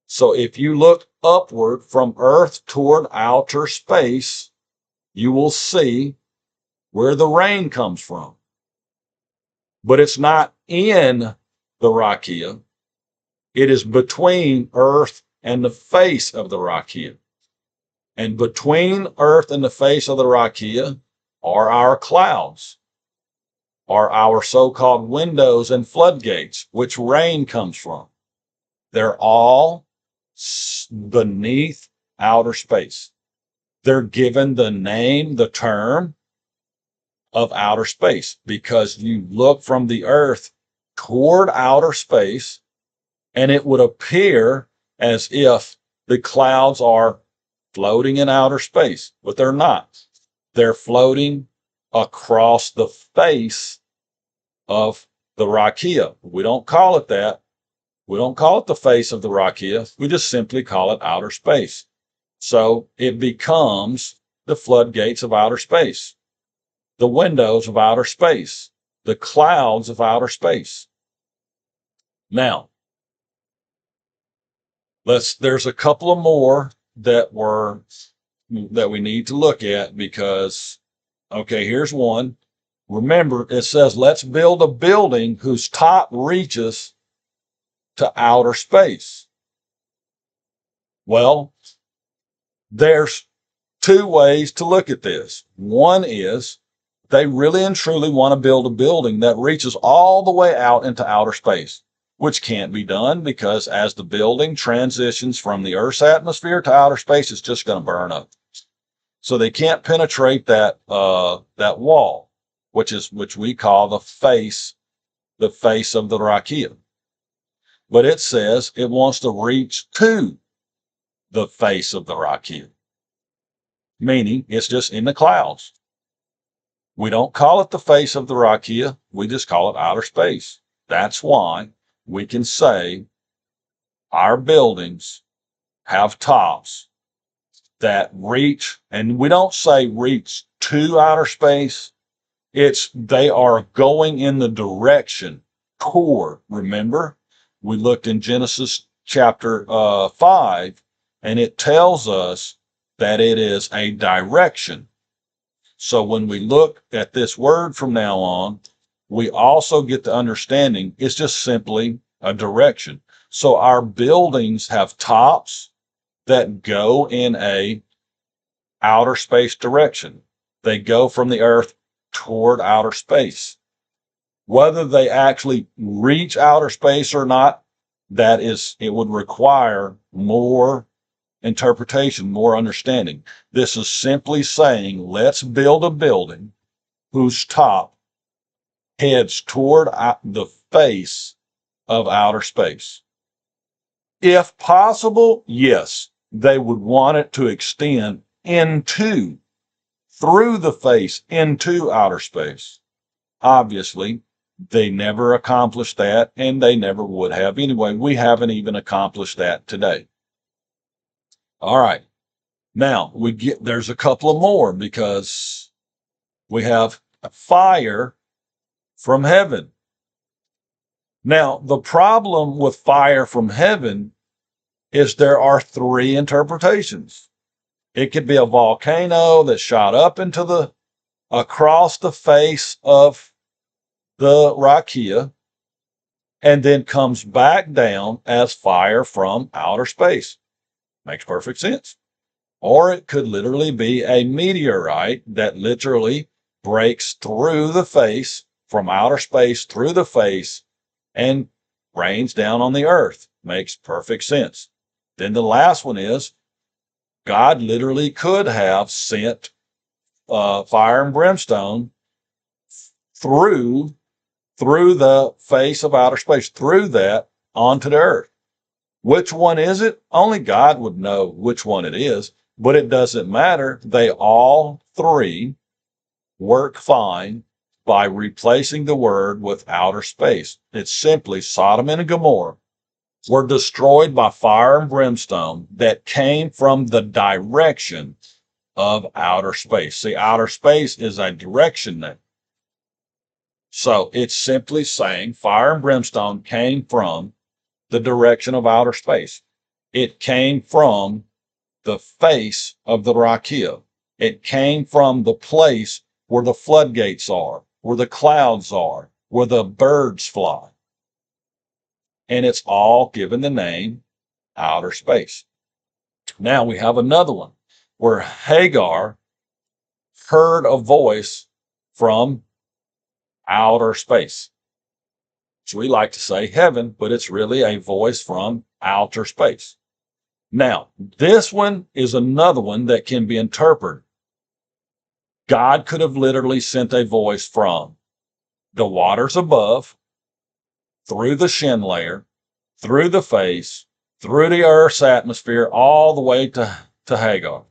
So if you look upward from earth toward outer space, you will see where the rain comes from. But it's not in the Rakia. It is between earth and the face of the Rakia. And between earth and the face of the Rakia are our clouds, are our so-called windows and floodgates, which rain comes from. They're all beneath outer space. They're given the name, the term of outer space, because you look from the earth toward outer space, And it would appear as if the clouds are floating in outer space, but they're not. They're floating across the face of the Rakia. We don't call it that. We don't call it the face of the Rakia. We just simply call it outer space. So it becomes the floodgates of outer space, the windows of outer space, the clouds of outer space. Now, there's a couple of more that we need to look at because, okay, here's one. Remember, it says, let's build a building whose top reaches to outer space. Well, there's two ways to look at this. One is they really and truly want to build a building that reaches all the way out into outer space, which can't be done because as the building transitions from the Earth's atmosphere to outer space, it's just going to burn up. So they can't penetrate that wall, which we call the face of the Rakia. But it says it wants to reach to the face of the Rakia, meaning it's just in the clouds. We don't call it the face of the Rakia. We just call it outer space. That's why we can say our buildings have tops that reach, and we don't say reach to outer space. They are going in the direction toward. Remember, we looked in Genesis chapter 5, and it tells us that it is a direction. So when we look at this word from now on, we also get the understanding it's just simply a direction. So our buildings have tops that go in a outer space direction. They go from the earth toward outer space. Whether they actually reach outer space or not, it would require more interpretation, more understanding. This is simply saying, let's build a building whose top heads toward the face of outer space. If possible, yes, they would want it to extend through the face into outer space. Obviously, they never accomplished that, and they never would have. Anyway, we haven't even accomplished that today. All right. Now there's a couple of more because we have fire from heaven. Now, the problem with fire from heaven is there are three interpretations. It could be a volcano that shot up across the face of the Rakia and then comes back down as fire from outer space. Makes perfect sense. Or it could literally be a meteorite that literally breaks through the face, from outer space through the face, and rains down on the earth. Makes perfect sense. Then the last one is God literally could have sent fire and brimstone through the face of outer space, through that onto the earth. Which one is it? Only God would know which one it is, but it doesn't matter. They all three work fine by replacing the word with outer space. It's simply Sodom and Gomorrah were destroyed by fire and brimstone that came from the direction of outer space. See, outer space is a direction name. So it's simply saying fire and brimstone came from the direction of outer space. It came from the face of the Rakia. It came from the place where the floodgates are, where the clouds are, where the birds fly. And it's all given the name outer space. Now we have another one where Hagar heard a voice from outer space. So we like to say heaven, but it's really a voice from outer space. Now, this one is another one that can be interpreted. God could have literally sent a voice from the waters above, through the shin layer, through the face, through the earth's atmosphere, all the way to Hagar.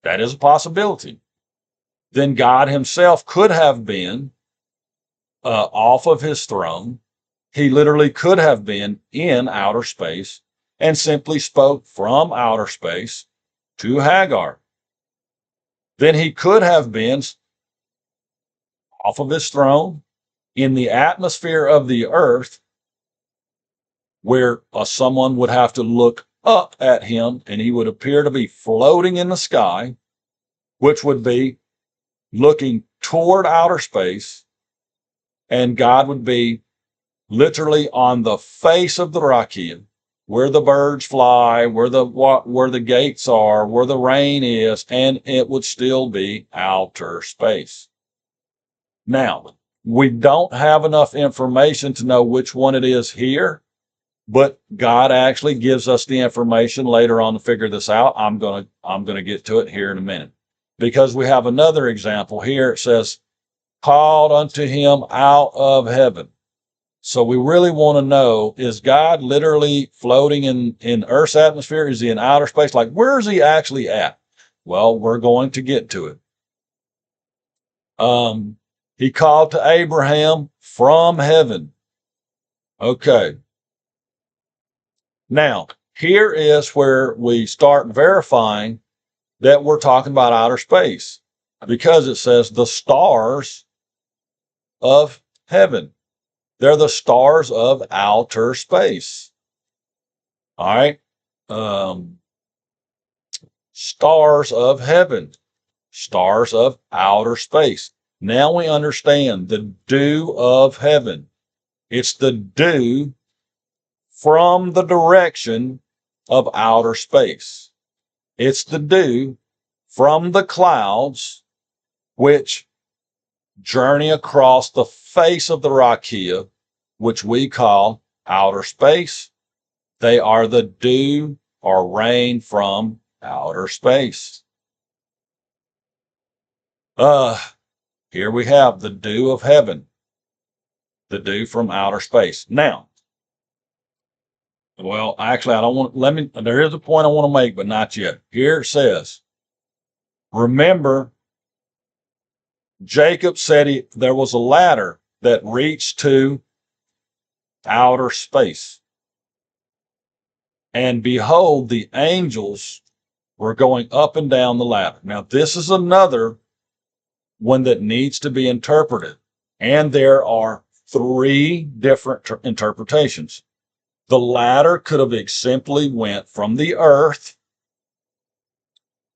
That is a possibility. Then God himself could have been off of his throne. He literally could have been in outer space and simply spoke from outer space to Hagar. Then he could have been off of his throne in the atmosphere of the earth, where someone would have to look up at him and he would appear to be floating in the sky, which would be looking toward outer space, and God would be literally on the face of the rakia, where the birds fly, where the gates are, where the rain is, and it would still be outer space. Now, we don't have enough information to know which one it is here, but God actually gives us the information later on to figure this out. I'm gonna get to it here in a minute, because we have another example here. It says, called unto him out of heaven. So we really want to know, is God literally floating in Earth's atmosphere? Is he in outer space? Like, where is he actually at? Well, we're going to get to it. He called to Abraham from heaven. Okay. Now, here is where we start verifying that we're talking about outer space, because it says the stars of heaven. They're the stars of outer space. All right. Stars of heaven, stars of outer space. Now we understand the dew of heaven. It's the dew from the direction of outer space. It's the dew from the clouds which journey across the face of the rakia, which we call outer space. They are the dew or rain from outer space. Here we have the dew of heaven, the dew from outer space. Now, well, actually, I don't want, there is a point I want to make, but not yet. Here it says, remember, Jacob said there was a ladder that reached to outer space. And behold, the angels were going up and down the ladder. Now, this is another one that needs to be interpreted. And there are three different interpretations. The ladder could have simply went from the earth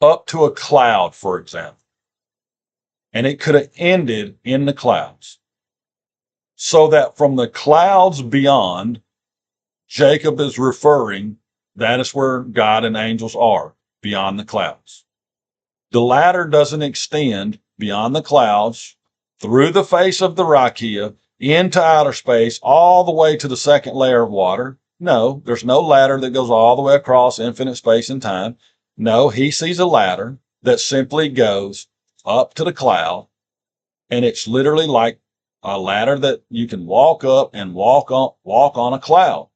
up to a cloud, for example. And it could have ended in the clouds. So that from the clouds beyond, Jacob is referring, that is where God and angels are, beyond the clouds. The ladder doesn't extend beyond the clouds, through the face of the rakia, into outer space, all the way to the second layer of water. No, there's no ladder that goes all the way across infinite space and time. No, he sees a ladder that simply goes up to the cloud, and it's literally like a ladder that you can walk up and walk on a cloud.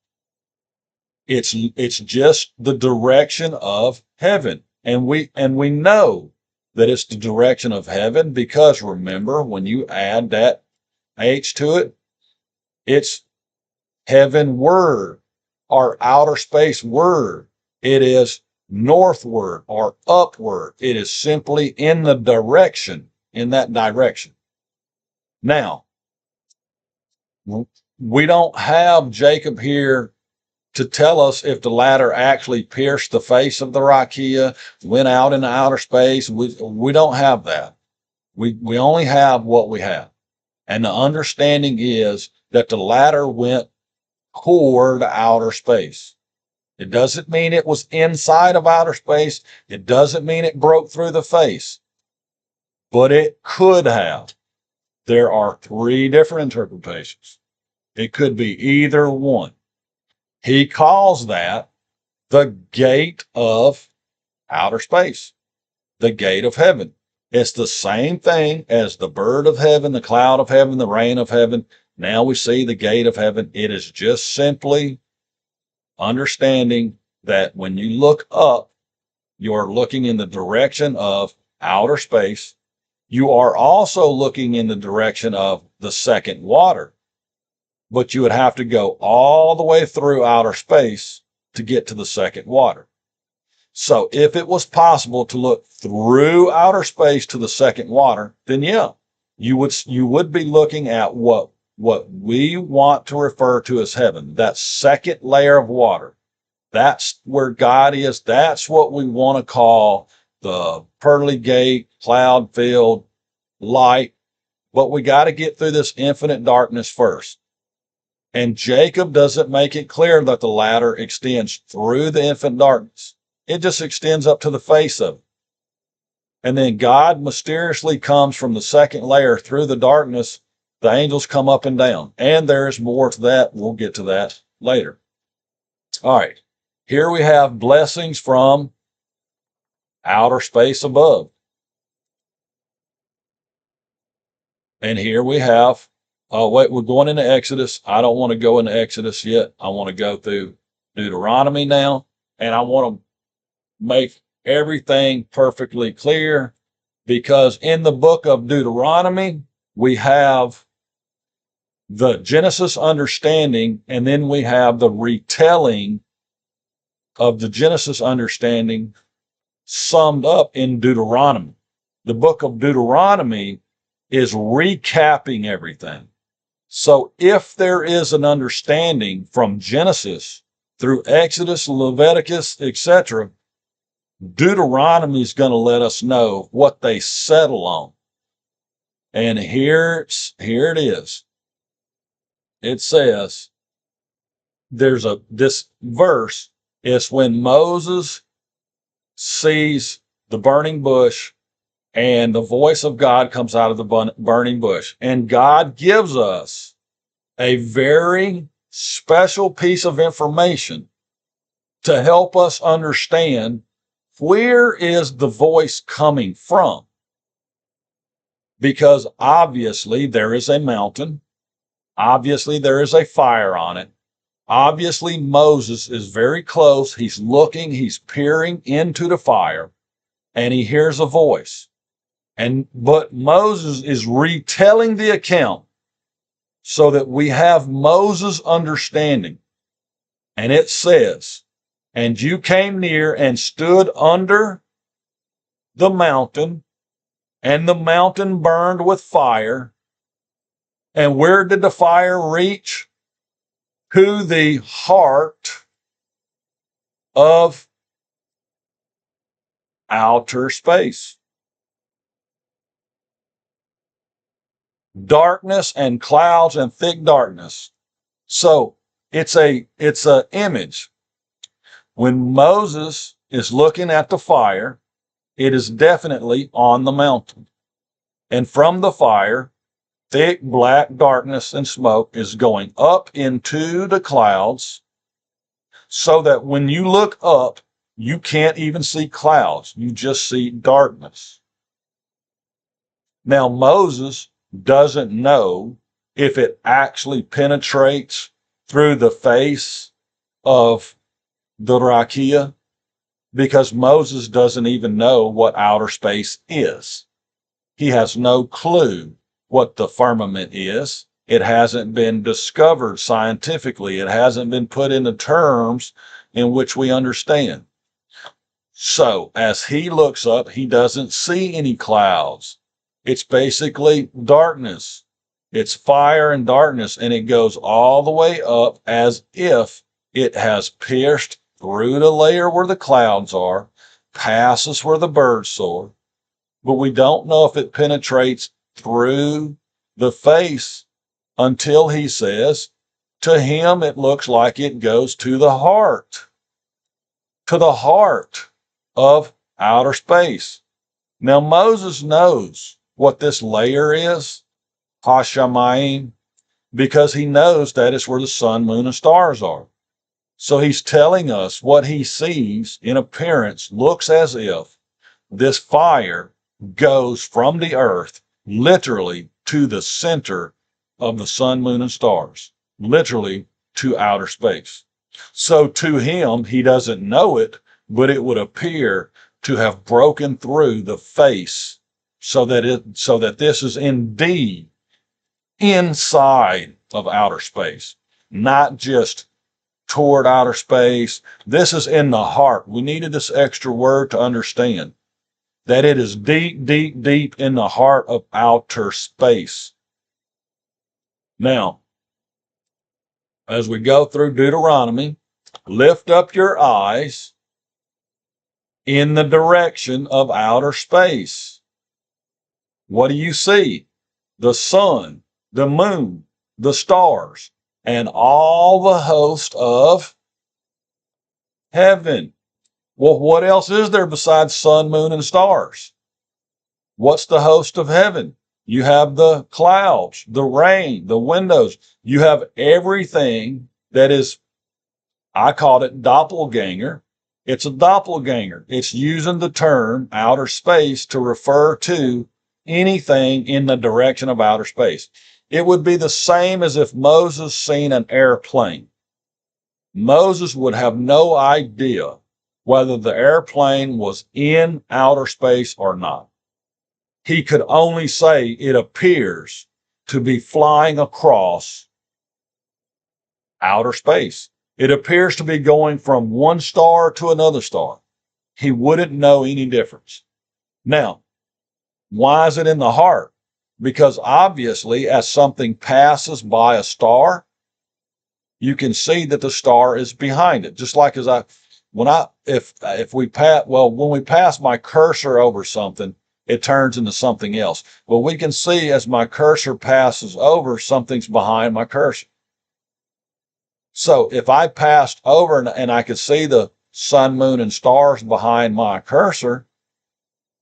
It's just the direction of heaven. And we know that it's the direction of heaven, because remember, when you add that H to it, it's heavenward or outer space word. It is northward or upward. It is simply in the direction, in that direction. Now, we don't have Jacob here to tell us if the ladder actually pierced the face of the rakia, went out into outer space. We don't have that. We only have what we have. And the understanding is that the ladder went toward outer space. It doesn't mean it was inside of outer space. It doesn't mean it broke through the face. But it could have. There are three different interpretations. It could be either one. He calls that the gate of outer space, the gate of heaven. It's the same thing as the bird of heaven, the cloud of heaven, the rain of heaven. Now we see the gate of heaven. It is just simply understanding that when you look up, you're looking in the direction of outer space. You are also looking in the direction of the second water, but you would have to go all the way through outer space to get to the second water. So if it was possible to look through outer space to the second water, then yeah, you would be looking at what we want to refer to as heaven, that second layer of water. That's where God is. That's what we want to call the pearly gate, cloud filled light. But we got to get through this infinite darkness first. And Jacob doesn't make it clear that the ladder extends through the infinite darkness. It just extends up to the face of it. And then God mysteriously comes from the second layer through the darkness. The angels come up and down. And there's more to that. We'll get to that later. All right. Here we have blessings from outer space above. And here we have, wait, we're going into Exodus. I don't want to go into Exodus yet. I want to go through Deuteronomy now. And I want to make everything perfectly clear, because in the book of Deuteronomy, we have the Genesis understanding, and then we have the retelling of the Genesis understanding summed up in Deuteronomy. The book of Deuteronomy is recapping everything. So if there is an understanding from Genesis through Exodus, Leviticus, etc., Deuteronomy is going to let us know what they settle on. And here it is. It says, this verse is when Moses sees the burning bush and the voice of God comes out of the burning bush. And God gives us a very special piece of information to help us understand where is the voice coming from. Because obviously there is a mountain. Obviously there is a fire on it. Obviously Moses is very close. He's looking, he's peering into the fire, and he hears a voice. But Moses is retelling the account so that we have Moses' understanding. And it says, and you came near and stood under the mountain, and the mountain burned with fire. And where did the fire reach? To the heart of outer space. Darkness and clouds and thick darkness. So it's a image. When Moses is looking at the fire, it is definitely on the mountain. And from the fire, thick black darkness and smoke is going up into the clouds, so that when you look up, you can't even see clouds. You just see darkness. Now, Moses doesn't know if it actually penetrates through the face of the rakia, because Moses doesn't even know what outer space is. He has no clue what the firmament is. It hasn't been discovered scientifically. It hasn't been put into terms in which we understand. So as he looks up, he doesn't see any clouds. It's basically darkness. It's fire and darkness, and it goes all the way up as if it has pierced through the layer where the clouds are, passes where the birds soar, but we don't know if it penetrates through the face until he says, to him it looks like it goes to the heart of outer space. Now Moses knows what this layer is, Hashamayim, because he knows that is where the sun, moon, and stars are. So he's telling us what he sees in appearance looks as if this fire goes from the earth literally to the center of the sun, moon, and stars, literally to outer space. So to him, he doesn't know it, but it would appear to have broken through the face so that this is indeed inside of outer space, not just toward outer space. This is in the heart. We needed this extra word to understand that it is deep, deep, deep in the heart of outer space. Now, as we go through Deuteronomy, lift up your eyes in the direction of outer space. What do you see? The sun, the moon, the stars, and all the host of heaven. Well, what else is there besides sun, moon, and stars? What's the host of heaven? You have the clouds, the rain, the windows. You have everything that is, I called it doppelganger. It's a doppelganger. It's using the term outer space to refer to anything in the direction of outer space. It would be the same as if Moses seen an airplane. Moses would have no idea whether the airplane was in outer space or not. He could only say it appears to be flying across outer space. It appears to be going from one star to another star. He wouldn't know any difference. Now, why is it in the heart? Because obviously, as something passes by a star, you can see that the star is behind it. Just like when we pass my cursor over something, it turns into something else. Well, we can see as my cursor passes over, something's behind my cursor. So if I passed over and I could see the sun, moon, and stars behind my cursor,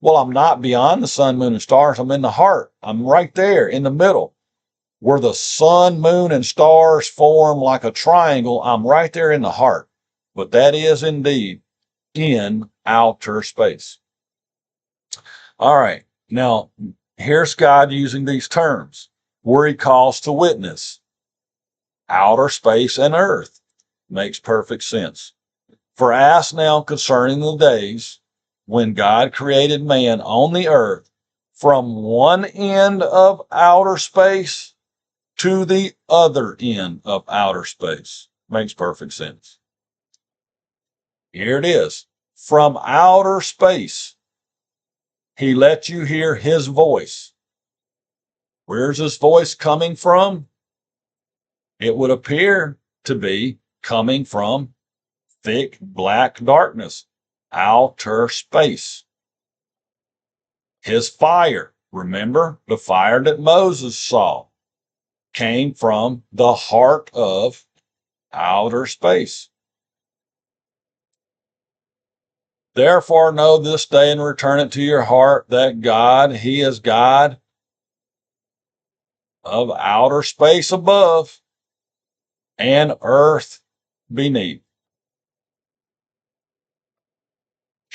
well, I'm not beyond the sun, moon, and stars. I'm in the heart. I'm right there in the middle. Where the sun, moon, and stars form like a triangle, I'm right there in the heart. But that is indeed in outer space. All right. Now, here's God using these terms where he calls to witness. Outer space and earth. Makes perfect sense. For ask now concerning the days when God created man on the earth from one end of outer space to the other end of outer space. Makes perfect sense. Here it is. From outer space, he let you hear his voice. Where's his voice coming from? It would appear to be coming from thick black darkness, outer space. His fire, remember the fire that Moses saw, came from the heart of outer space. Therefore know this day and return it to your heart that God, he is God of outer space above and earth beneath.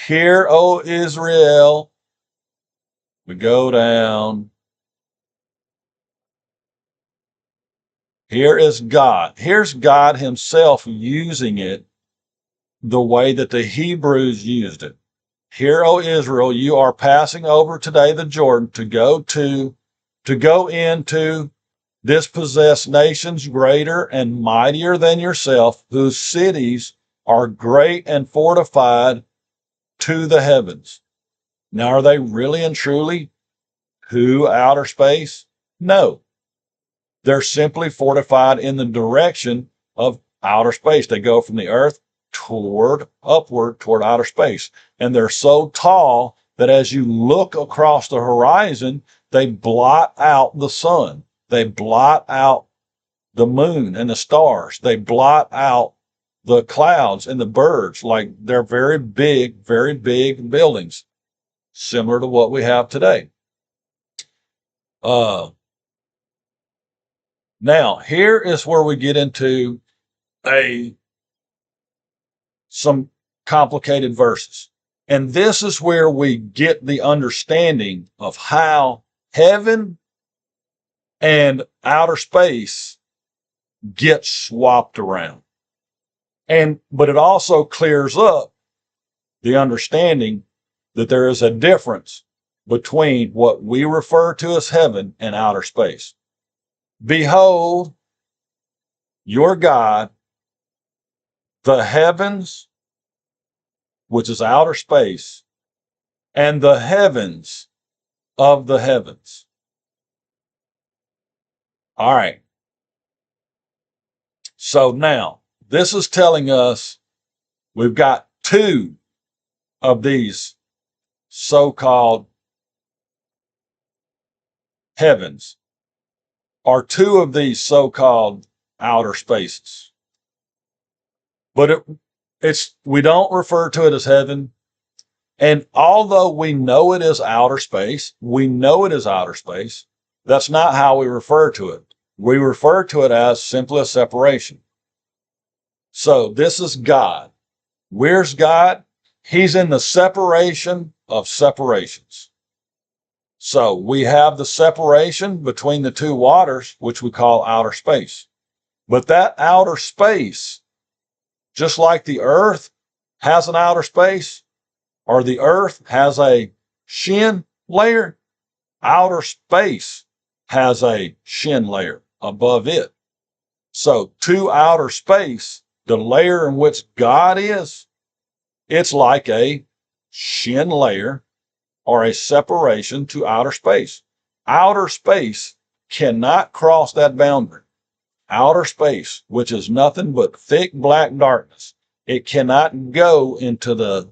Hear, O Israel, we go down. Here is God. Here's God himself using it the way that the Hebrews used it. Hear, O Israel, you are passing over today the Jordan to go into dispossess nations greater and mightier than yourself, whose cities are great and fortified to the heavens. Now, are they really and truly to outer space? No. They're simply fortified in the direction of outer space. They go from the earth upward toward outer space. And they're so tall that as you look across the horizon, they blot out the sun. They blot out the moon and the stars. They blot out the clouds and the birds. Like they're very big buildings, similar to what we have today. Now, here is where we get into some complicated verses. And this is where we get the understanding of how heaven and outer space get swapped around. But it also clears up the understanding that there is a difference between what we refer to as heaven and outer space. Behold, your God, the heavens, which is outer space, and the heavens of the heavens. All right. So now this is telling us we've got two of these so-called heavens, or two of these so-called outer spaces. But we don't refer to it as heaven. And although we know it is outer space, that's not how we refer to it. We refer to it as simply a separation. So this is God. Where's God? He's in the separation of separations. So we have the separation between the two waters, which we call outer space. But that outer space, just like the earth has an outer space, or the earth has a shin layer, outer space has a shin layer above it. So to outer space, the layer in which God is, it's like a shin layer or a separation to outer space. Outer space cannot cross that boundary. Outer space, which is nothing but thick black darkness, it cannot go into the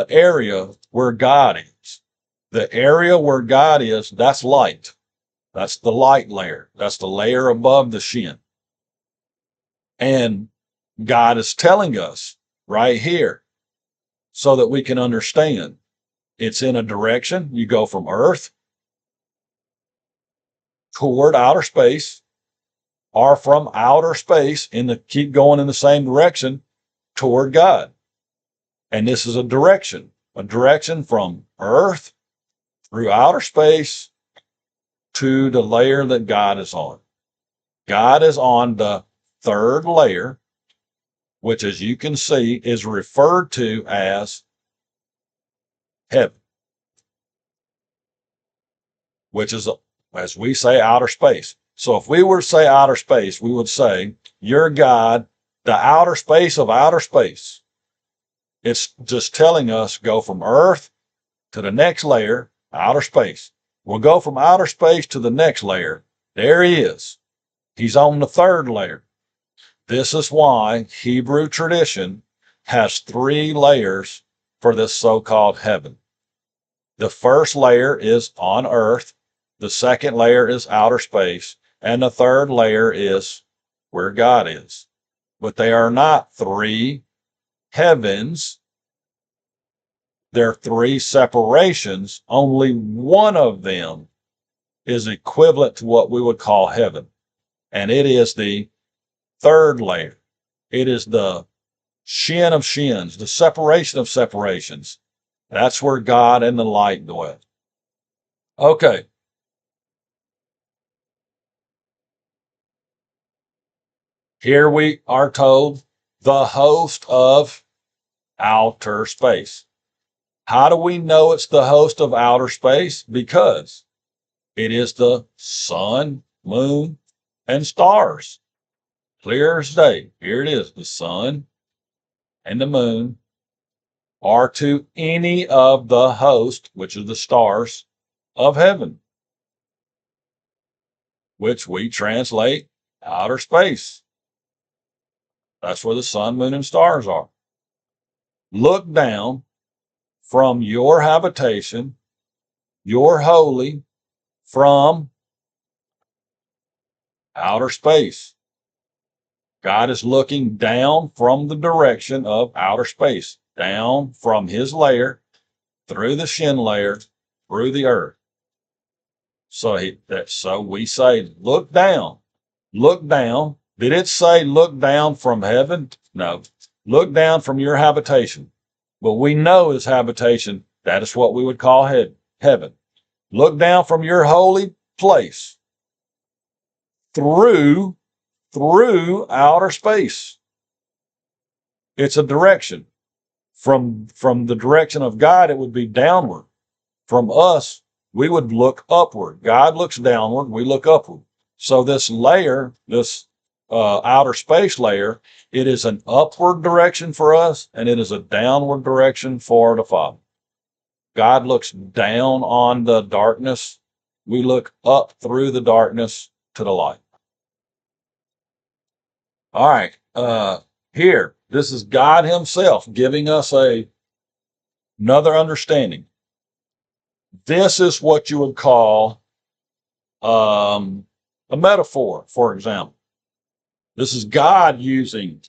area where God is. The area where God is, that's light. That's the light layer. That's the layer above the shin. And God is telling us right here so that we can understand it's in a direction. You go from earth toward outer space, or from outer space keep going in the same direction toward God. And this is a direction from earth through outer space to the layer that God is on. God is on the third layer, which, as you can see, is referred to as heaven, which is, as we say, outer space. So if we were to say outer space, we would say, your God, the outer space of outer space. It's just telling us go from earth to the next layer, outer space. We'll go from outer space to the next layer. There he is. He's on the third layer. This is why Hebrew tradition has three layers for this so-called heaven. The first layer is on earth, the second layer is outer space, and the third layer is where God is. But they are not three heavens. They're three separations. Only one of them is equivalent to what we would call heaven, and it is the third layer. It is the shin of shins, the separation of separations. That's where God and the light dwell. Okay. Here we are told the host of outer space. How do we know it's the host of outer space? Because it is the sun, moon, and stars. Clear as day. Here it is. The sun and the moon are to any of the host, which are the stars of heaven, which we translate outer space. That's where the sun, moon, and stars are. Look down from your habitation, your holy, from outer space. God is looking down from the direction of outer space, down from his layer, through the shin layer, through the earth. So we say, look down. Look down. Did it say look down from heaven? No. Look down from your habitation. But we know his habitation, that is what we would call heaven. Look down from your holy place through outer space. It's a direction. From the direction of God, it would be downward. From us, we would look upward. God looks downward, we look upward. So this layer, this outer space layer, it is an upward direction for us, and it is a downward direction for the Father. God looks down on the darkness. We look up through the darkness to the light. All right. Here, this is God himself giving us another understanding. This is what you would call a metaphor, for example. This is God using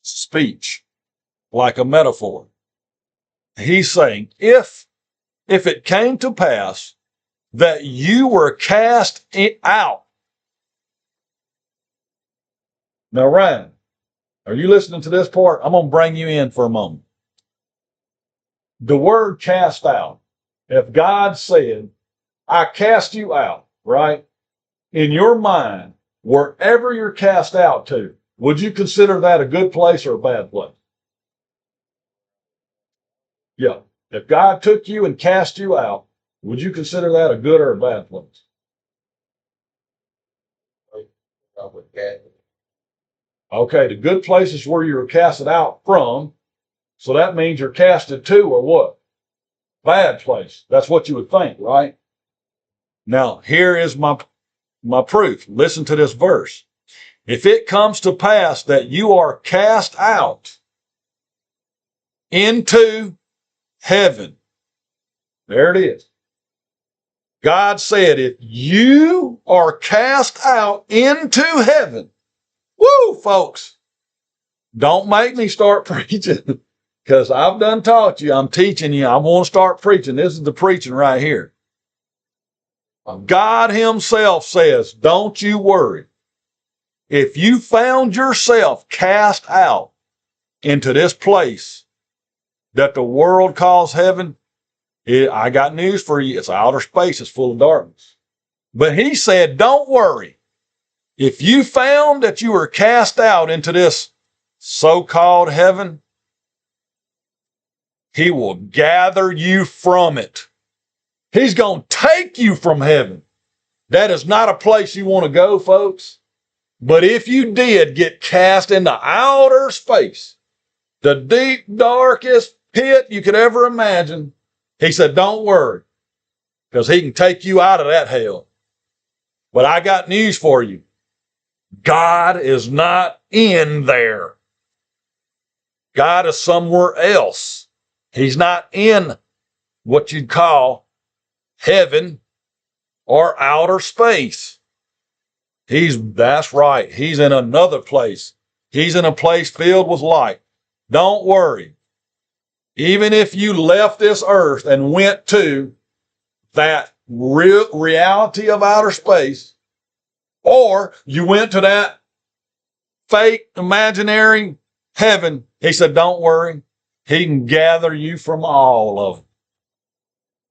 speech like a metaphor. He's saying, if it came to pass that you were cast out. Now, Ryan, are you listening to this part? I'm going to bring you in for a moment. The word cast out. If God said, I cast you out, right? In your mind, wherever you're cast out to, would you consider that a good place or a bad place? Yeah. If God took you and cast you out, would you consider that a good or a bad place? Okay, the good place is where you were casted out from. So that means you're casted to or what? Bad place. That's what you would think, right? Now, here is my proof. Listen to this verse. If it comes to pass that you are cast out into heaven, there it is. God said, if you are cast out into heaven, woo, folks, don't make me start preaching because I've done taught you. I'm teaching you. I want to start preaching. This is the preaching right here. God himself says, don't you worry. If you found yourself cast out into this place that the world calls heaven, I got news for you. It's outer space. It's full of darkness. But he said, don't worry. If you found that you were cast out into this so-called heaven, he will gather you from it. He's going to take you from heaven. That is not a place you want to go, folks. But if you did get cast into outer space, the deep, darkest pit you could ever imagine, he said, don't worry, because he can take you out of that hell. But I got news for you. God is not in there. God is somewhere else. He's not in what you'd call heaven or outer space. That's right. He's in another place. He's in a place filled with light. Don't worry. Even if you left this earth and went to that reality of outer space, or you went to that fake imaginary heaven, he said, don't worry. He can gather you from all of them.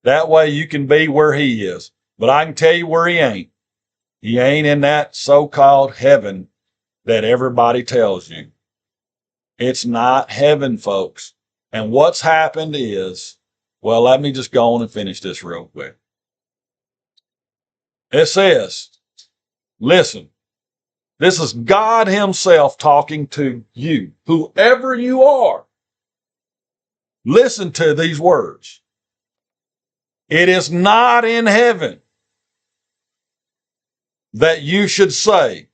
That way you can be where he is. But I can tell you where he ain't. He ain't in that so-called heaven that everybody tells you. It's not heaven, folks. And what's happened is, well, let me just go on and finish this real quick. It says, listen, this is God himself talking to you, whoever you are. Listen to these words. It is not in heaven that you should say,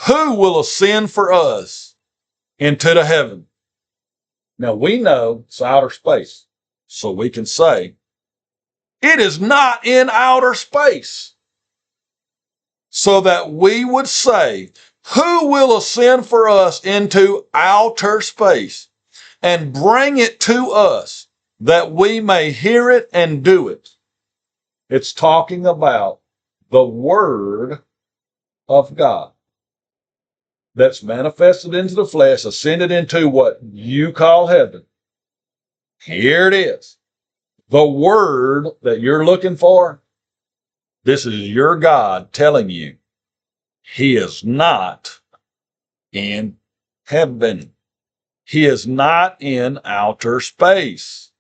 who will ascend for us into the heaven? Now we know it's outer space, so we can say, it is not in outer space. So that we would say, who will ascend for us into outer space and bring it to us that we may hear it and do it? It's talking about the Word of God that's manifested into the flesh, ascended into what you call heaven. Here it is. The Word that you're looking for, this is your God telling you he is not in heaven. He is not in outer space.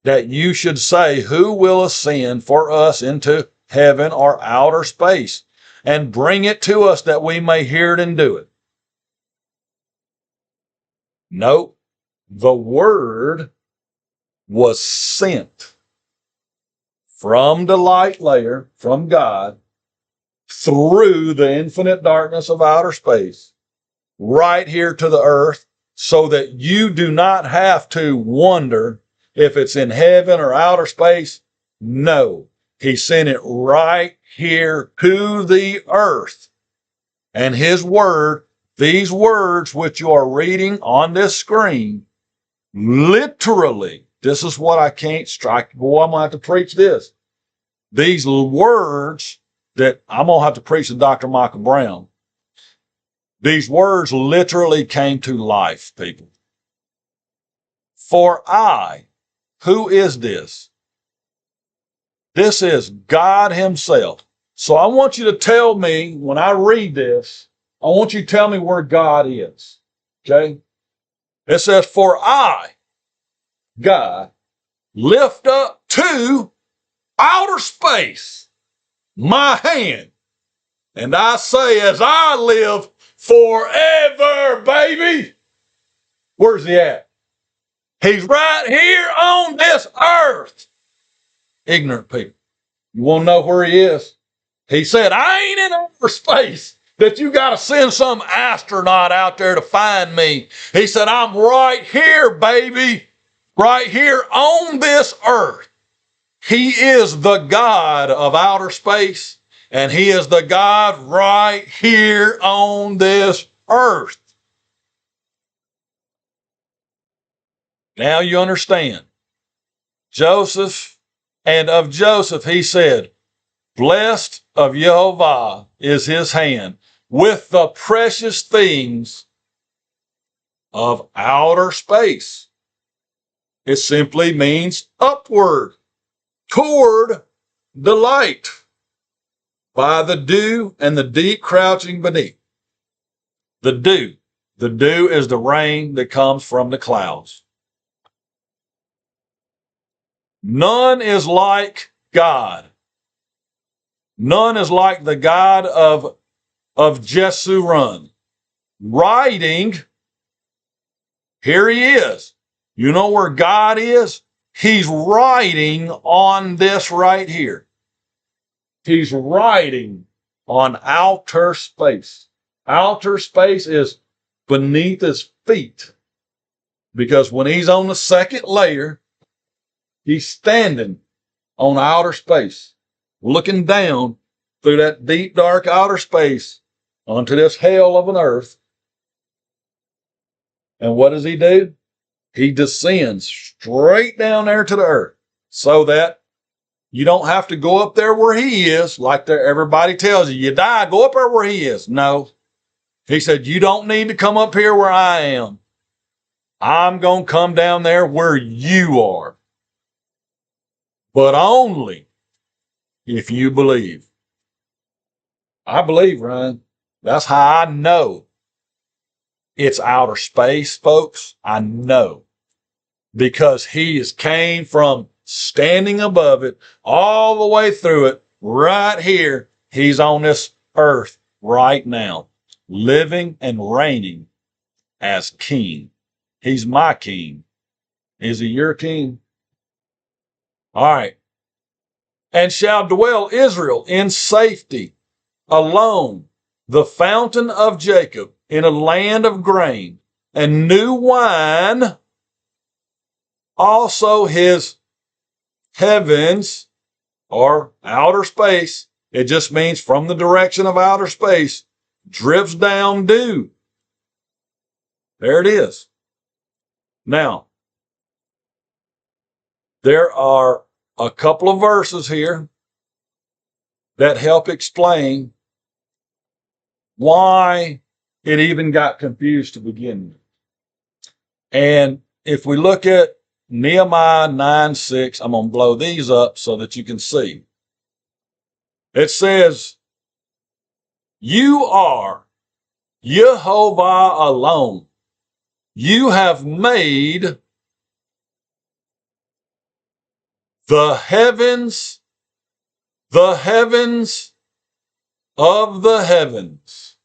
That you should say, who will ascend for us into heaven or outer space and bring it to us that we may hear it and do it? No, the Word was sent from the light layer, from God, through the infinite darkness of outer space, right here to the earth, so that you do not have to wonder if it's in heaven or outer space. No, he sent it right here to the earth. And his word, these words which you are reading on this screen, literally, this is what I can't strike. Boy, I'm going to have to preach this. These words that I'm going to have to preach to Dr. Michael Brown. These words literally came to life, people. For I, who is this? This is God himself. So I want you to tell me, when I read this, I want you to tell me where God is. Okay? It says, for I, God, lift up to outer space my hand, and I say, as I live forever, baby. Where's he at? He's right here on this earth. Ignorant people. You want to know where he is? He said, I ain't in outer space that you got to send some astronaut out there to find me. He said, I'm right here, baby. Right here on this earth. He is the God of outer space, and he is the God right here on this earth. Now you understand. Joseph, and of Joseph he said, blessed of Jehovah is his hand with the precious things of outer space. It simply means upward, toward the light, by the dew and the deep crouching beneath. The dew is the rain that comes from the clouds. None is like God. None is like the God of Jeshurun. Writing, here he is. You know where God is? He's writing on this right here. He's writing on outer space. Outer space is beneath his feet. Because when he's on the second layer, he's standing on outer space, looking down through that deep, dark outer space onto this hell of an earth. And what does he do? He descends straight down there to the earth so that you don't have to go up there where he is, like everybody tells you. You die, go up there where he is. No. He said, you don't need to come up here where I am. I'm going to come down there where you are. But only if you believe. I believe, Ryan. That's how I know it's outer space, folks. I know. Because he came from standing above it all the way through it, right here. He's on this earth right now, living and reigning as king. He's my king. Is he your king? All right. And shall dwell Israel in safety alone, the fountain of Jacob, in a land of grain and new wine. Also his heavens, or outer space, it just means from the direction of outer space, drips down dew. There it is. Now, there are a couple of verses here that help explain why it even got confused to begin with. And if we look at Nehemiah 9:6, I'm going to blow these up so that you can see. It says, you are Yehovah alone. You have made the heavens of the heavens.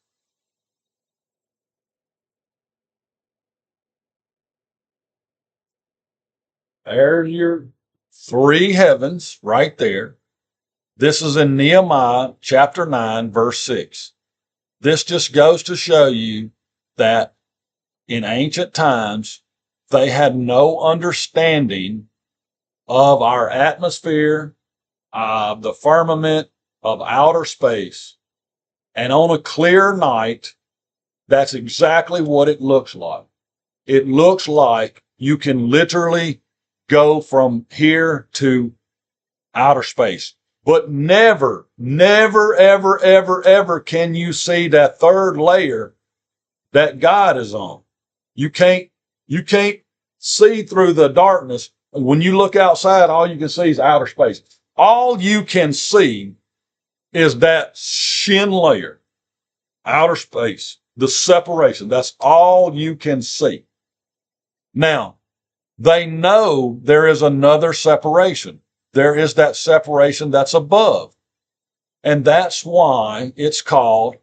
There's your three heavens right there. This is in Nehemiah chapter 9, verse 6. This just goes to show you that in ancient times, they had no understanding of our atmosphere, of the firmament, of outer space. And on a clear night, that's exactly what it looks like. It looks like you can literally go from here to outer space. But never, ever, ever can you see that third layer that God is on. You can't see through the darkness. When you look outside, all you can see is outer space. All you can see is that shin layer, outer space, the separation. That's all you can see. Now, they know there is another separation. There is that separation that's above. And that's why it's called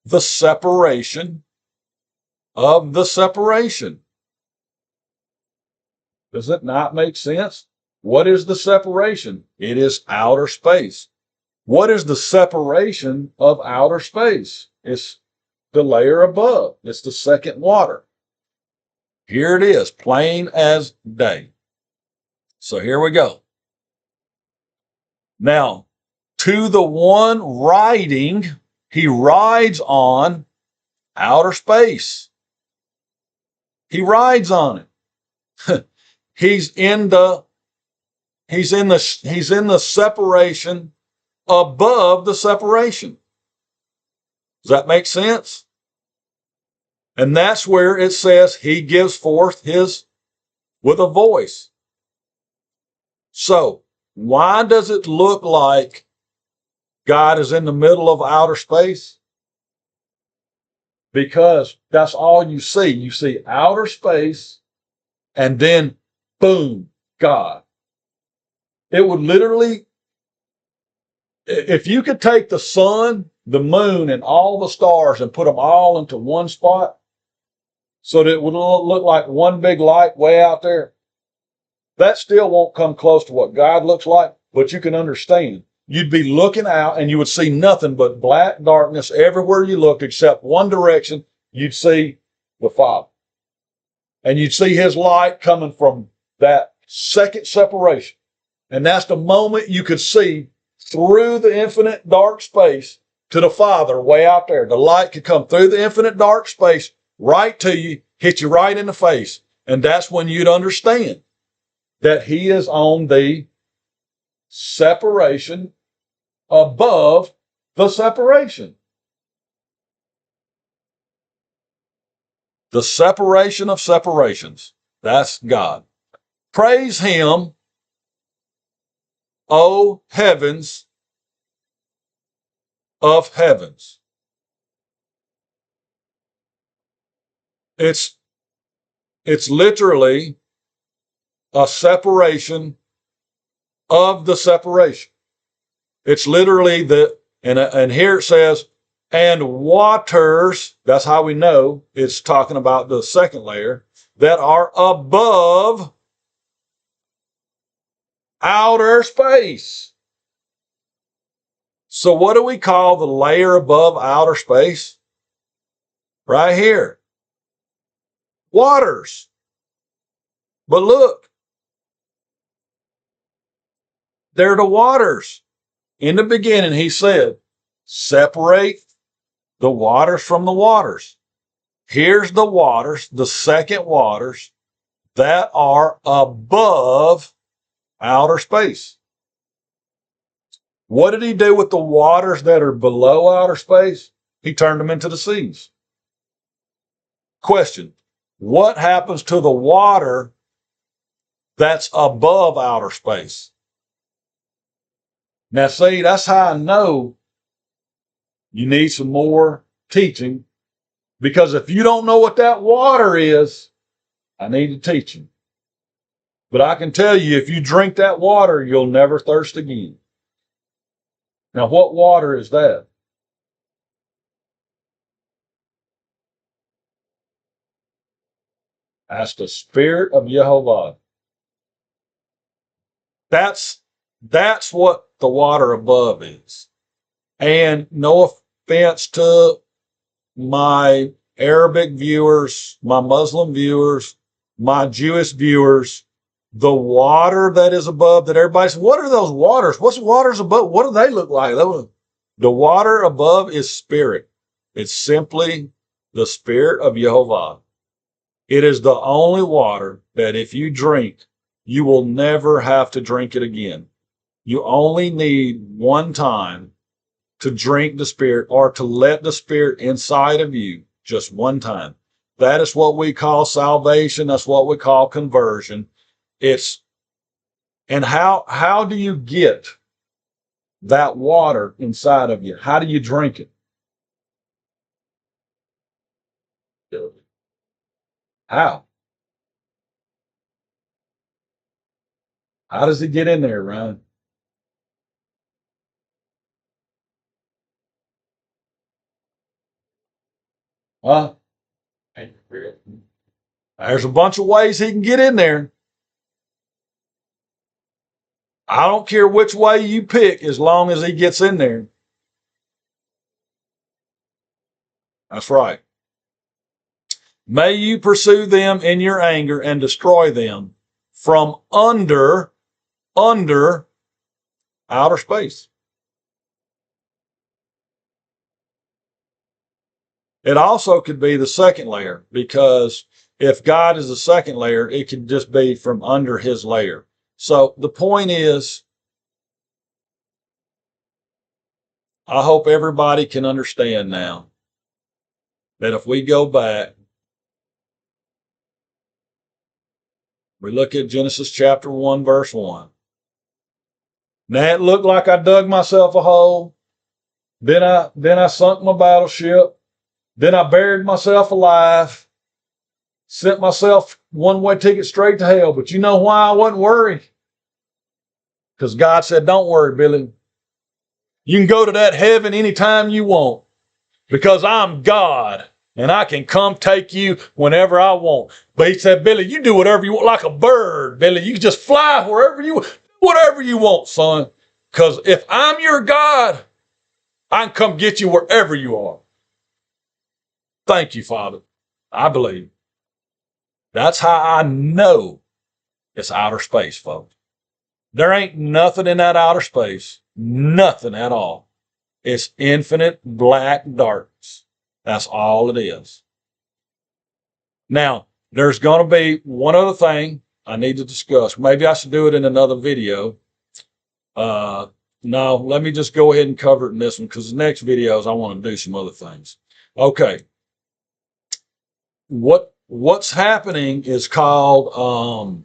the separation of the separation. Does it not make sense? What is the separation? It is outer space. What is the separation of outer space? It's the layer above. It's the second water. Here it is, plain as day. So here we go. Now, to the one riding, he rides on outer space. He rides on it. He's in the separation above the separation. Does that make sense? And that's where it says he gives forth his with a voice. So why does it look like God is in the middle of outer space? Because that's all you see. You see outer space and then boom, God. It would literally, if you could take the sun, the moon, and all the stars and put them all into one spot so that it would look like one big light way out there, that still won't come close to what God looks like, but you can understand. You'd be looking out and you would see nothing but black darkness everywhere you looked except one direction. You'd see the Father. And you'd see his light coming from that second separation. And that's the moment you could see through the infinite dark space to the Father way out there. The light could come through the infinite dark space right to you, hit you right in the face. And that's when you'd understand that he is on the separation above the separation. The separation of separations. That's God. Praise him, O heavens of heavens. It's literally a separation of the separation. It's literally and here it says, and waters, that's how we know it's talking about the second layer, that are above outer space. So what do we call the layer above outer space? Right here. Waters. But look, they're the waters. In the beginning, he said, separate the waters from the waters. Here's the waters, the second waters that are above outer space. What did he do with the waters that are below outer space? He turned them into the seas. Question, what happens to the water that's above outer space? Now, see, that's how I know you need some more teaching Because if you don't know what that water is, I need to teach you. But I can tell you, if you drink that water, you'll never thirst again. Now, what water is that? That's the Spirit of Jehovah. That's what the water above is. And no offense to my Arabic viewers, my Muslim viewers, my Jewish viewers, the water that is above that everybody says, what are those waters? What's waters above? What do they look like? The water above is spirit. It's simply the Spirit of Jehovah. It is the only water that if you drink, you will never have to drink it again. You only need one time to drink the Spirit or to let the Spirit inside of you just one time. That is what we call salvation. That's what we call conversion. And how do you get that water inside of you? How do you drink it? How? How does it get in there, Ryan? Huh? There's a bunch of ways he can get in there. I don't care which way you pick as long as he gets in there. That's right. May you pursue them in your anger and destroy them from under outer space. It also could be the second layer, because if God is the second layer, it could just be from under his layer. So the point is, I hope everybody can understand now that if we go back, we look at Genesis chapter 1, verse 1. Now it looked like I dug myself a hole. Then I sunk my battleship. Then I buried myself alive. Sent myself one-way ticket straight to hell. But you know why I wasn't worried? Because God said, don't worry, Billy. You can go to that heaven anytime you want. Because I'm God. And I can come take you whenever I want. But he said, Billy, you do whatever you want, like a bird, Billy. You can just fly wherever you want. Whatever you want, son. Because if I'm your God, I can come get you wherever you are. Thank you, Father. I believe. That's how I know it's outer space, folks. There ain't nothing in that outer space. Nothing at all. It's infinite black darkness. That's all it is. Now, there's going to be one other thing I need to discuss. Maybe I should do it in another video. No, let me just go ahead and cover it in this one, because the next videos I want to do some other things. Okay. What's happening is called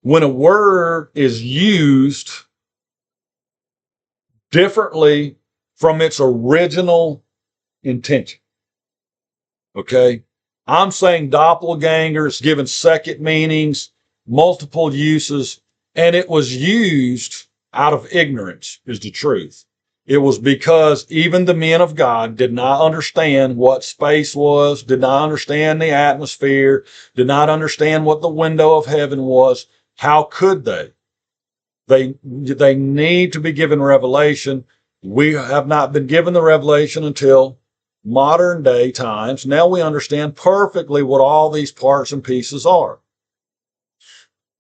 when a word is used differently from its original intention. Okay. I'm saying doppelgangers, given second meanings, multiple uses, and it was used out of ignorance, is the truth. It was because even the men of God did not understand what space was, did not understand the atmosphere, did not understand what the window of heaven was. How could they? They need to be given revelation. We have not been given the revelation until modern day times. Now we understand perfectly what all these parts and pieces are.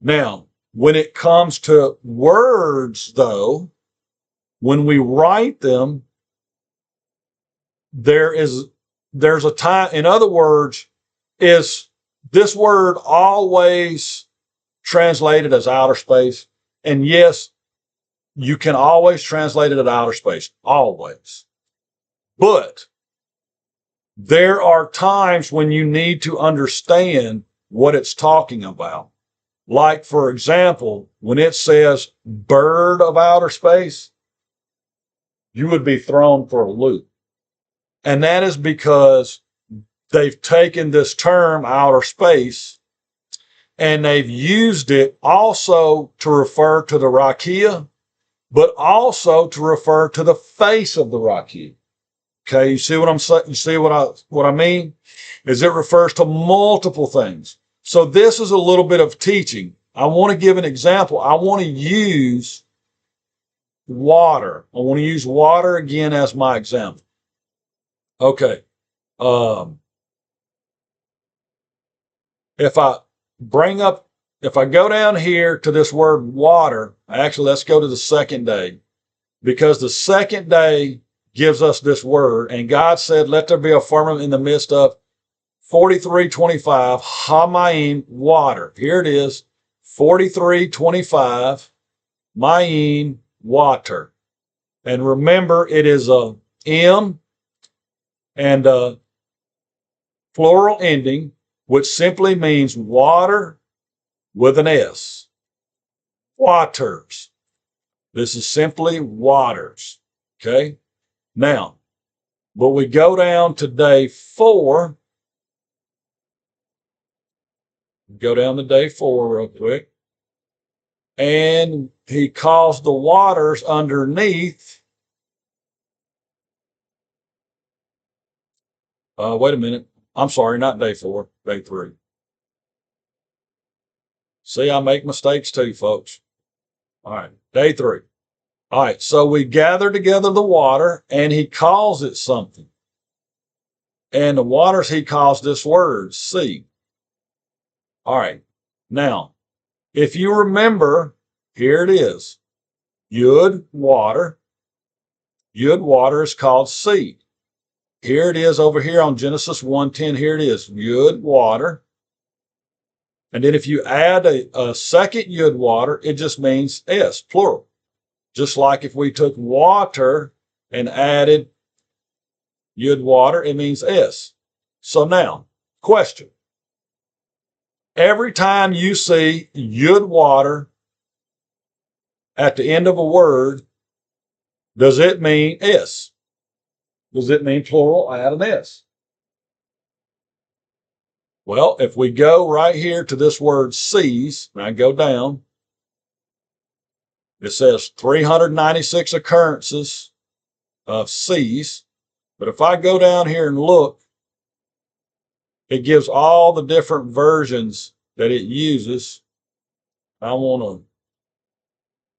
Now, when it comes to words, though, when we write them, there's a time. In other words, is this word always translated as outer space? And yes, you can always translate it as outer space, always. But there are times when you need to understand what it's talking about. Like, for example, when it says bird of outer space, you would be thrown for a loop. And that is because they've taken this term outer space and they've used it also to refer to the rakia, but also to refer to the face of the rakia. Okay, you see what I'm saying? You see what I mean? Is it refers to multiple things. So this is a little bit of teaching. I want to give an example. I want to use water. I want to use water again as my example. Okay. If I go down here to this word water, actually, let's go to the second day, because the second day gives us this word. And God said, let there be a firmament in the midst of 43:25, Hamayim, water. Here it is, 43:25, Mayim, water. And remember, it is a M and a plural ending, which simply means water with an S. Waters. This is simply waters. Okay? Now, but we go down to day 4. Go down to day 4 real quick. And he calls the waters underneath. Wait a minute. I'm sorry, not day 4, day 3. See, I make mistakes too, folks. All right, day 3. All right, so we gather together the water, and he calls it something. And the waters, he calls this word, sea. All right, now, if you remember, here it is. Yud, water. Yud, water is called sea. Here it is over here on Genesis 1:10. Here it is, Yud, water. And then if you add a second Yud, water, it just means S, plural. Just like if we took water and added Yud, water, it means S. So now, question. Every time you see Yud, water at the end of a word, does it mean S? Does it mean plural? Add an S. Well, if we go right here to this word seas, and I go down, it says 396 occurrences of seas. But if I go down here and look, it gives all the different versions that it uses. I want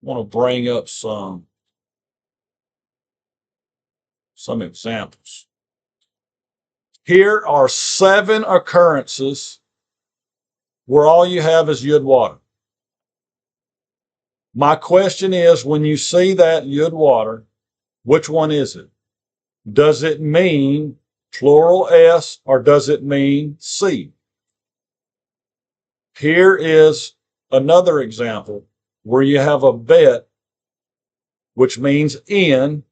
to bring up some examples. Here are 7 occurrences where all you have is Yud, water. My question is, when you see that Yud, water, which one is it? Does it mean plural S or does it mean C? Here is another example where you have a bet, which means in.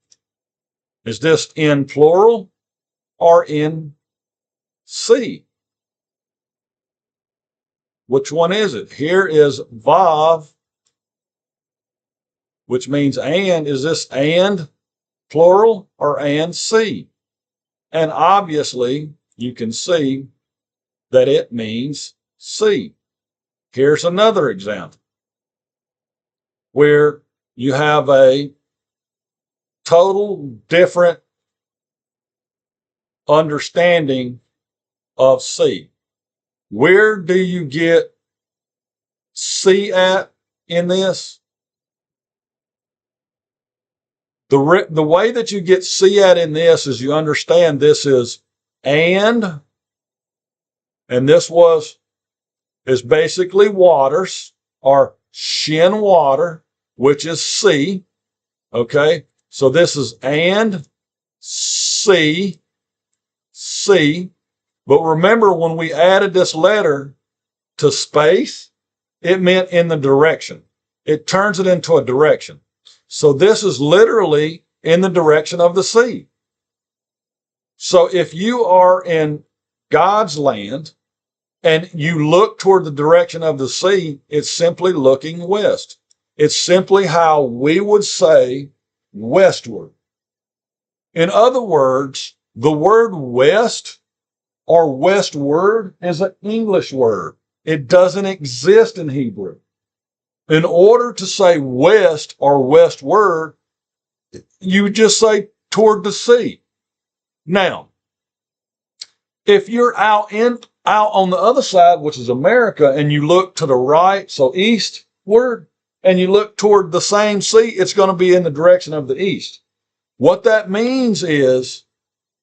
Is this in plural or in C? Which one is it? Here is Vav, which means and. Is this and plural or and C? And obviously, you can see that it means C. Here's another example where you have a total different understanding of C. Where do you get C at in this? The way that you get C at in this is you understand this is and this is basically waters, or shin, water, which is C. Okay, so this is and C. But remember, when we added this letter to space, it meant in the direction. It turns it into a direction. So this is literally in the direction of the sea. So if you are in God's land and you look toward the direction of the sea, it's simply looking west. It's simply how we would say westward. In other words, The word west or westward is an English word. It doesn't exist in Hebrew. In order to say west or westward, you would just say toward the sea. Now, if you're out on the other side, which is America, and you look to the right, so eastward, and you look toward the same sea, it's going to be in the direction of the east. What that means is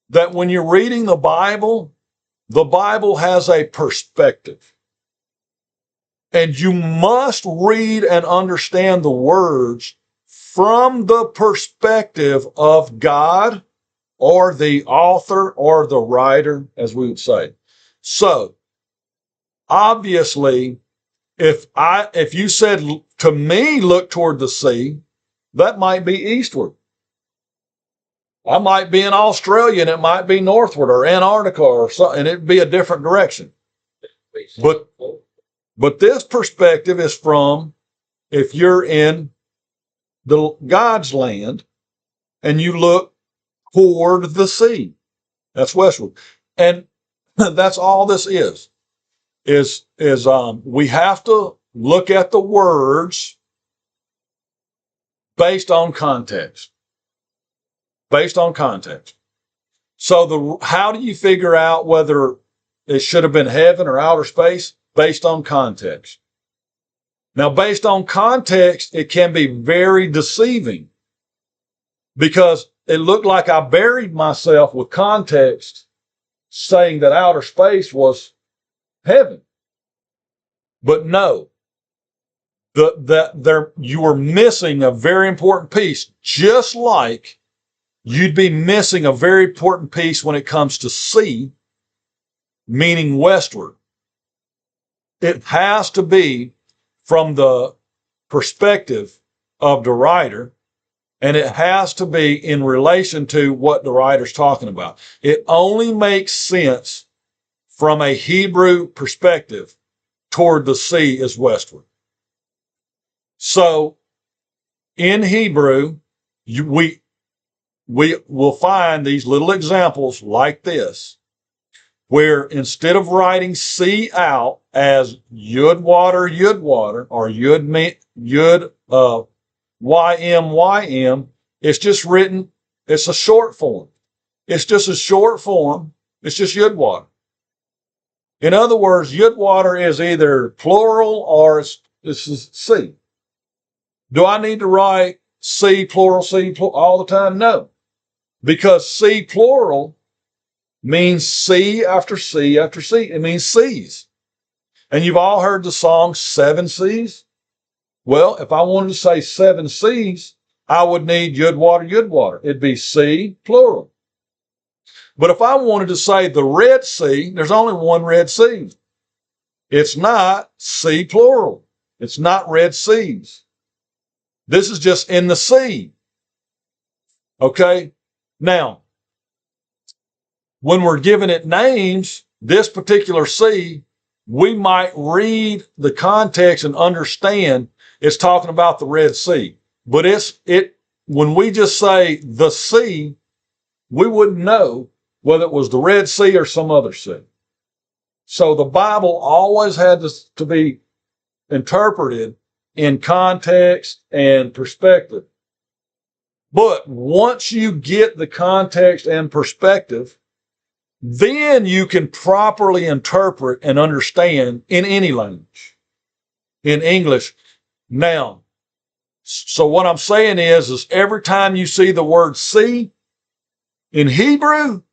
that when you're reading the Bible has a perspective. And you must read and understand the words from the perspective of God or the author or the writer, as we would say. So, obviously, if you said to me, look toward the sea, that might be eastward. I might be in Australia and it might be northward or Antarctica or something, and it'd be a different direction. But this perspective is from if you're in God's land and you look toward the sea. That's westward. And that's all this is we have to look at the words based on context. Based on context. So how do you figure out whether it should have been heaven or outer space? Based on context. Now, based on context, it can be very deceiving because it looked like I buried myself with context saying that outer space was heaven. But no, you were missing a very important piece, just like you'd be missing a very important piece when it comes to sea, meaning westward. It has to be from the perspective of the writer, and it has to be in relation to what the writer's talking about. It only makes sense from a Hebrew perspective toward the sea is westward. So in Hebrew, we will find these little examples like this, where instead of writing sea out as yud water, or yud ym, it's just written, it's a short form. It's just a short form. It's just yud water. In other words, yud water is either plural or it's sea. Do I need to write sea plural all the time? No. Because sea plural means sea after sea after sea. It means seas. And you've all heard the song Seven Seas. Well, if I wanted to say seven seas, I would need yud water. It'd be sea plural. But if I wanted to say the Red Sea, there's only one Red Sea. It's not sea plural. It's not Red Seas. This is just in the sea. Okay? Now, when we're giving it names, this particular sea, we might read the context and understand it's talking about the Red Sea. But when we just say the sea, we wouldn't know whether it was the Red Sea or some other sea. So the Bible always had to be interpreted in context and perspective. But once you get the context and perspective, then you can properly interpret and understand in any language, in English. Now, so what I'm saying is every time you see the word sea in Hebrew,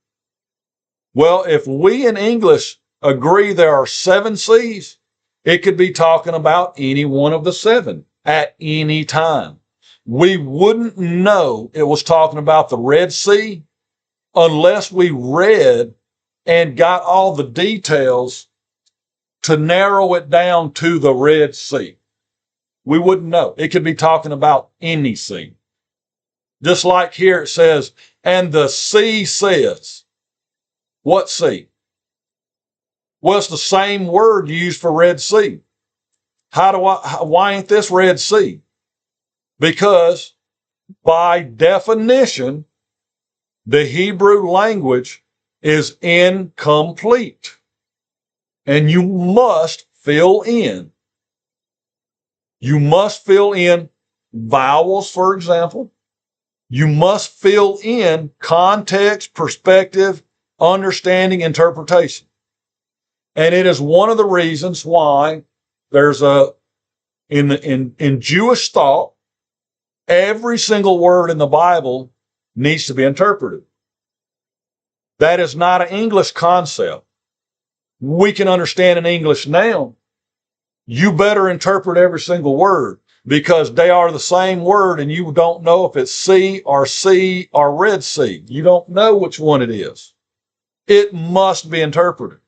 well, if we in English agree there are seven seas, it could be talking about any one of the seven at any time. We wouldn't know it was talking about the Red Sea unless we read and got all the details to narrow it down to the Red Sea. We wouldn't know. It could be talking about any sea. Just like here it says, and the sea says. What sea? Well, it's the same word used for Red Sea. Why ain't this Red Sea? Because by definition, The Hebrew language is incomplete. And you must fill in. You must fill in vowels, for example. You must fill in context, perspective, understanding, interpretation. And it is one of the reasons why there's in Jewish thought, every single word in the Bible needs to be interpreted. That is not an English concept. We can understand in English now. You better interpret every single word because they are the same word and you don't know if it's sea or Red Sea. You don't know which one it is. It must be interpreted.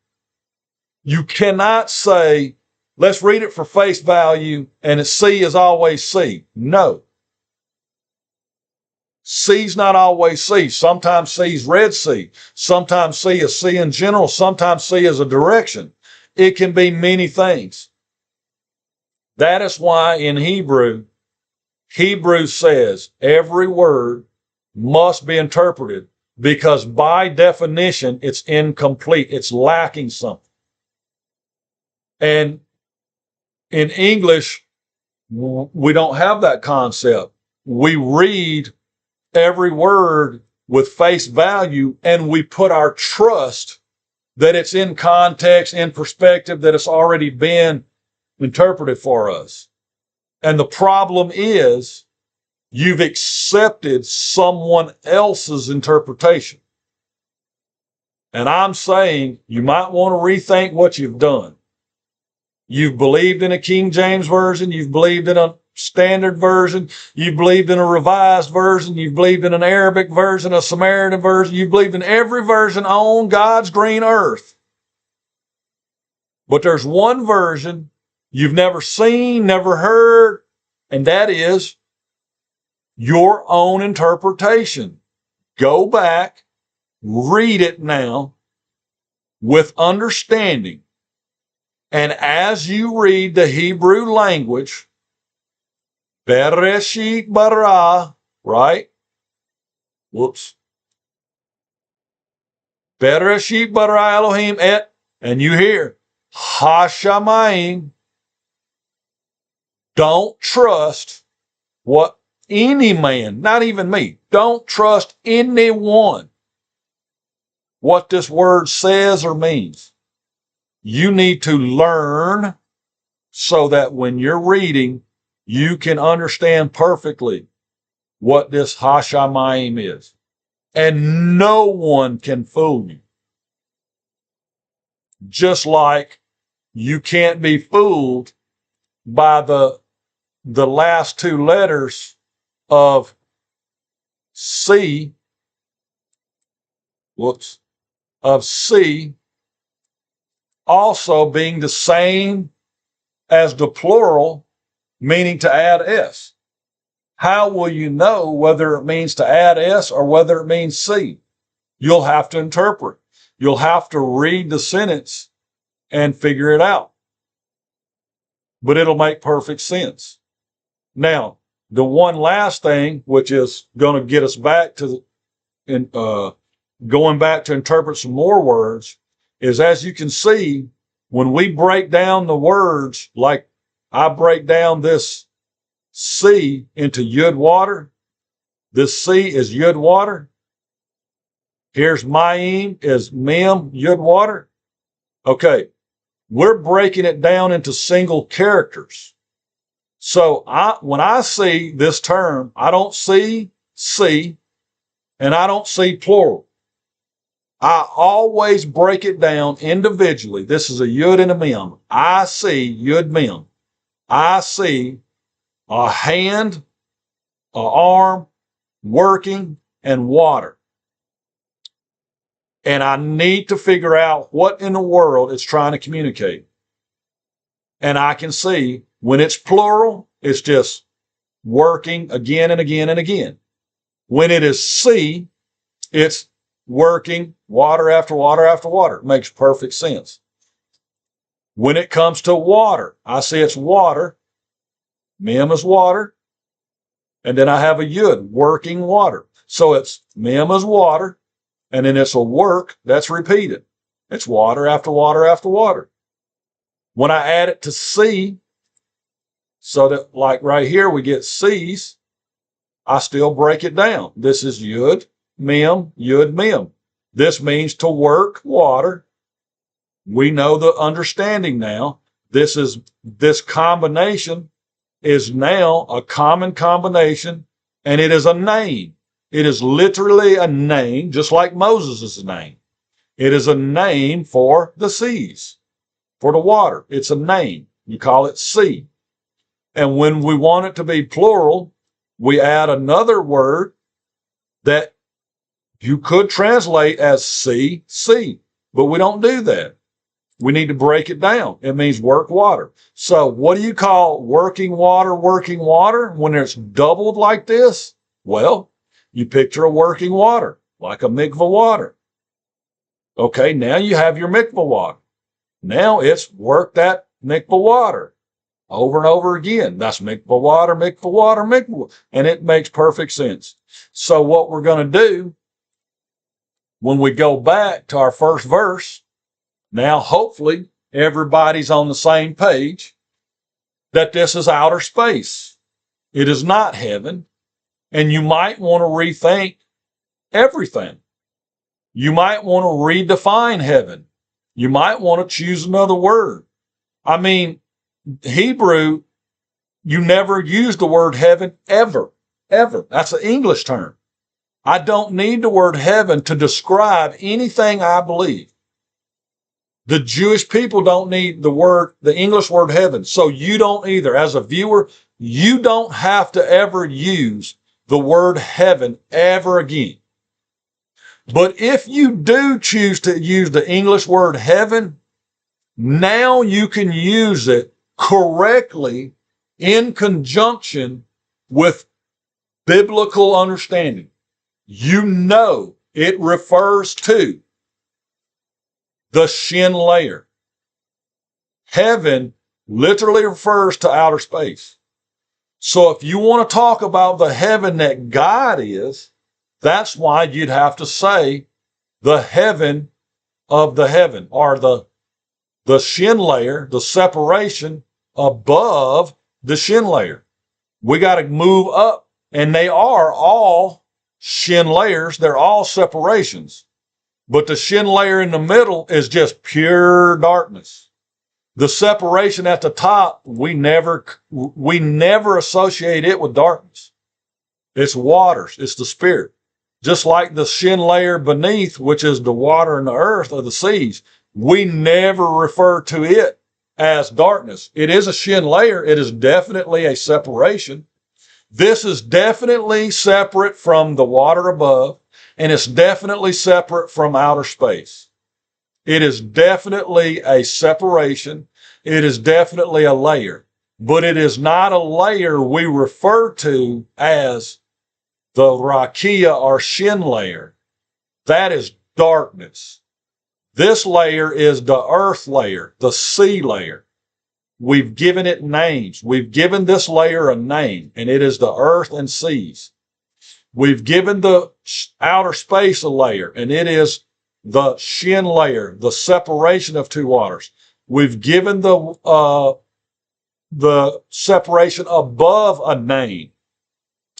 You cannot say, let's read it for face value and sea is always sea. No. Sea's not always sea. Sometimes sea's Red Sea. Sometimes sea is sea in general. Sometimes sea is a direction. It can be many things. That is why in Hebrew says every word must be interpreted because by definition, it's incomplete. It's lacking something. And in English, we don't have that concept. We read every word with face value and we put our trust that it's in context, in perspective, that it's already been interpreted for us. And the problem is you've accepted someone else's interpretation. And I'm saying you might want to rethink what you've done. You've believed in a King James version. You've believed in a standard version. You've believed in a revised version. You've believed in an Arabic version, a Samaritan version. You've believed in every version on God's green earth. But there's one version you've never seen, never heard, and that is your own interpretation. Go back, read it now with understanding. And as you read the Hebrew language, Bereshit bara, right? Whoops. Bereshit bara Elohim et, and you hear Hashamayim. Don't trust what any man, not even me, don't trust anyone what this word says or means. You need to learn so that when you're reading, you can understand perfectly what this Hashamayim is. And no one can fool you. Just like you can't be fooled by the last two letters of C, of C also being the same as the plural, meaning to add S. How will you know whether it means to add S or whether it means C? You'll have to interpret. You'll have to read the sentence and figure it out. But it'll make perfect sense. Now, the one last thing, which is going to get us back to going back to interpret some more words, is as you can see, when we break down the words, like I break down this C into Yud water, this C is Yud water. Here's Mayim is Mem, Yud water. Okay, we're breaking it down into single characters. So when I see this term, I don't see C and I don't see plural. I always break it down individually. This is a Yud and a Mem. I see Yud Mem. I see a hand, an arm, working, and water. And I need to figure out what in the world it's trying to communicate. And I can see when it's plural, it's just working again and again and again. When it is C, it's working water after water after water. It makes perfect sense. When it comes to water, I see it's water. Mem is water. And then I have a Yud, working water. So it's mem is water, and then it's a work that's repeated. It's water after water after water. When I add it to C, so that like right here we get C's, I still break it down. This is yud, mem. This means to work water. We know the understanding now. This combination is now a common combination, and it is a name. It is literally a name, just like Moses' name. It is a name for the seas, for the water. It's a name. You call it sea. And when we want it to be plural, we add another word that you could translate as sea, but we don't do that. We need to break it down. It means work water. So what do you call working water when it's doubled like this? Well, you picture a working water, like a mikvah water. Okay, now you have your mikvah water. Now it's work that mikvah water over and over again. That's mikvah water, mikvah water, mikvah water. And it makes perfect sense. So what we're going to do when we go back to our first verse, now hopefully everybody's on the same page that this is outer space. It is not heaven. And you might want to rethink everything. You might want to redefine heaven. You might want to choose another word. I mean, Hebrew, you never use the word heaven ever. That's an English term. I don't need the word heaven to describe anything I believe. The Jewish people don't need the English word heaven. So you don't either. As a viewer, you don't have to ever use the word heaven ever again. But if you do choose to use the English word heaven, now you can use it correctly in conjunction with biblical understanding. You know it refers to the shin layer. Heaven literally refers to outer space. So if you want to talk about the heaven that God is, that's why you'd have to say the heaven of the heaven, or the shin layer, the separation above the shin layer. We got to move up, and they are all shin layers. They're all separations. But the shin layer in the middle is just pure darkness. The separation at the top, we never associate it with darkness. It's waters. It's the spirit. Just like the shin layer beneath, which is the water and the earth of the seas, we never refer to it as darkness. It is a shin layer. It is definitely a separation. This is definitely separate from the water above, and it's definitely separate from outer space. It is definitely a separation. It is definitely a layer, but it is not a layer we refer to as the rakia or shin layer. That is darkness. This layer is the earth layer, the sea layer. We've given it names. We've given this layer a name, and it is the earth and seas. We've given the outer space a layer, and it is the shin layer, the separation of two waters. We've given the separation above a name.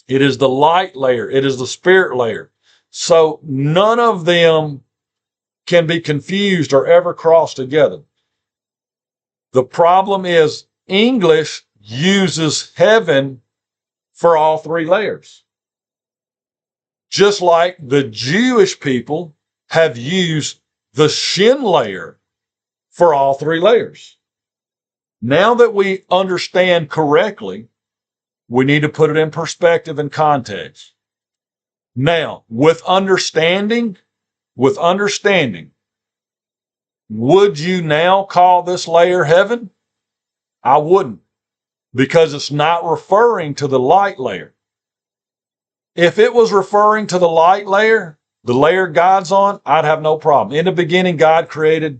It is the light layer. It is the spirit layer. So none of them can be confused or ever cross together. The problem is English uses heaven for all three layers. Just like the Jewish people have used the shin layer for all three layers. Now that we understand correctly, we need to put it in perspective and context. Now, with understanding, would you now call this layer heaven? I wouldn't, because it's not referring to the light layer. If it was referring to the light layer, the layer God's on, I'd have no problem. In the beginning, God created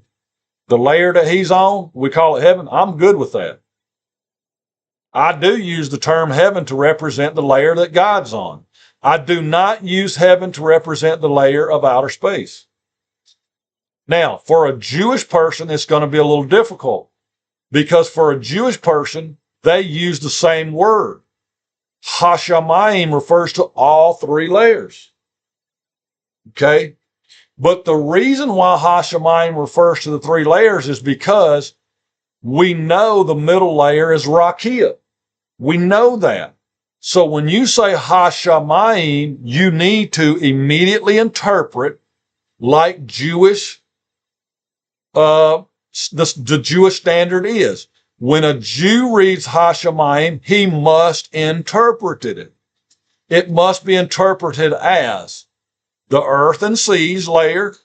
the layer that he's on. We call it heaven. I'm good with that. I do use the term heaven to represent the layer that God's on. I do not use heaven to represent the layer of outer space. Now, for a Jewish person, it's going to be a little difficult because for a Jewish person, they use the same word. Hashamayim refers to all three layers. Okay? But the reason why Hashamayim refers to the three layers is because we know the middle layer is Rakia. We know that. So when you say Hashamayim, you need to immediately interpret like Jewish, the Jewish standard is. When a Jew reads Hashamayim, he must interpret it. It must be interpreted as the earth and seas layer,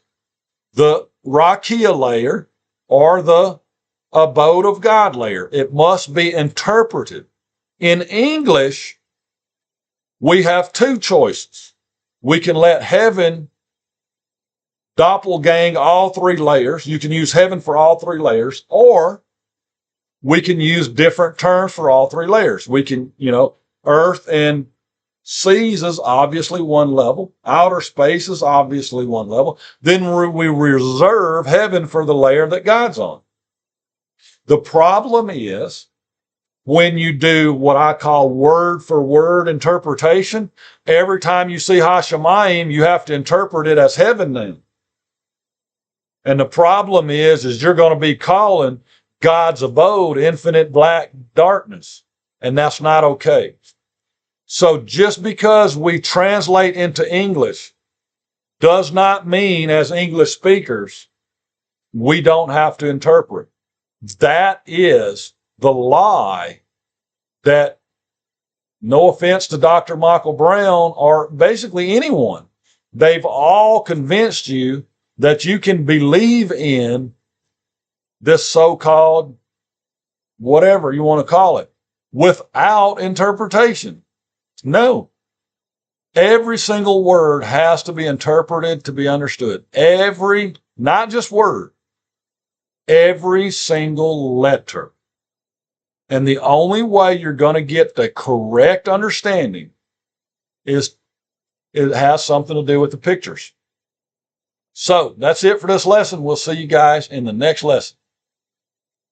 the Rakia layer, or the abode of God layer. It must be interpreted. In English, we have two choices. We can let heaven doppelgang all three layers. You can use heaven for all three layers, or we can use different terms for all three layers. We can, earth and seas is obviously one level. Outer space is obviously one level. Then we reserve heaven for the layer that God's on. The problem is when you do what I call word for word interpretation, every time you see Hashamayim, you have to interpret it as heaven then. And the problem is you're going to be calling God's abode infinite black darkness, and that's not okay. So just because we translate into English does not mean as English speakers, we don't have to interpret. That is the lie that, no offense to Dr. Michael Brown or basically anyone, they've all convinced you that you can believe in this so-called whatever you want to call it without interpretation. No. Every single word has to be interpreted to be understood. Not just word, every single letter. And the only way you're going to get the correct understanding is it has something to do with the pictures. So that's it for this lesson. We'll see you guys in the next lesson.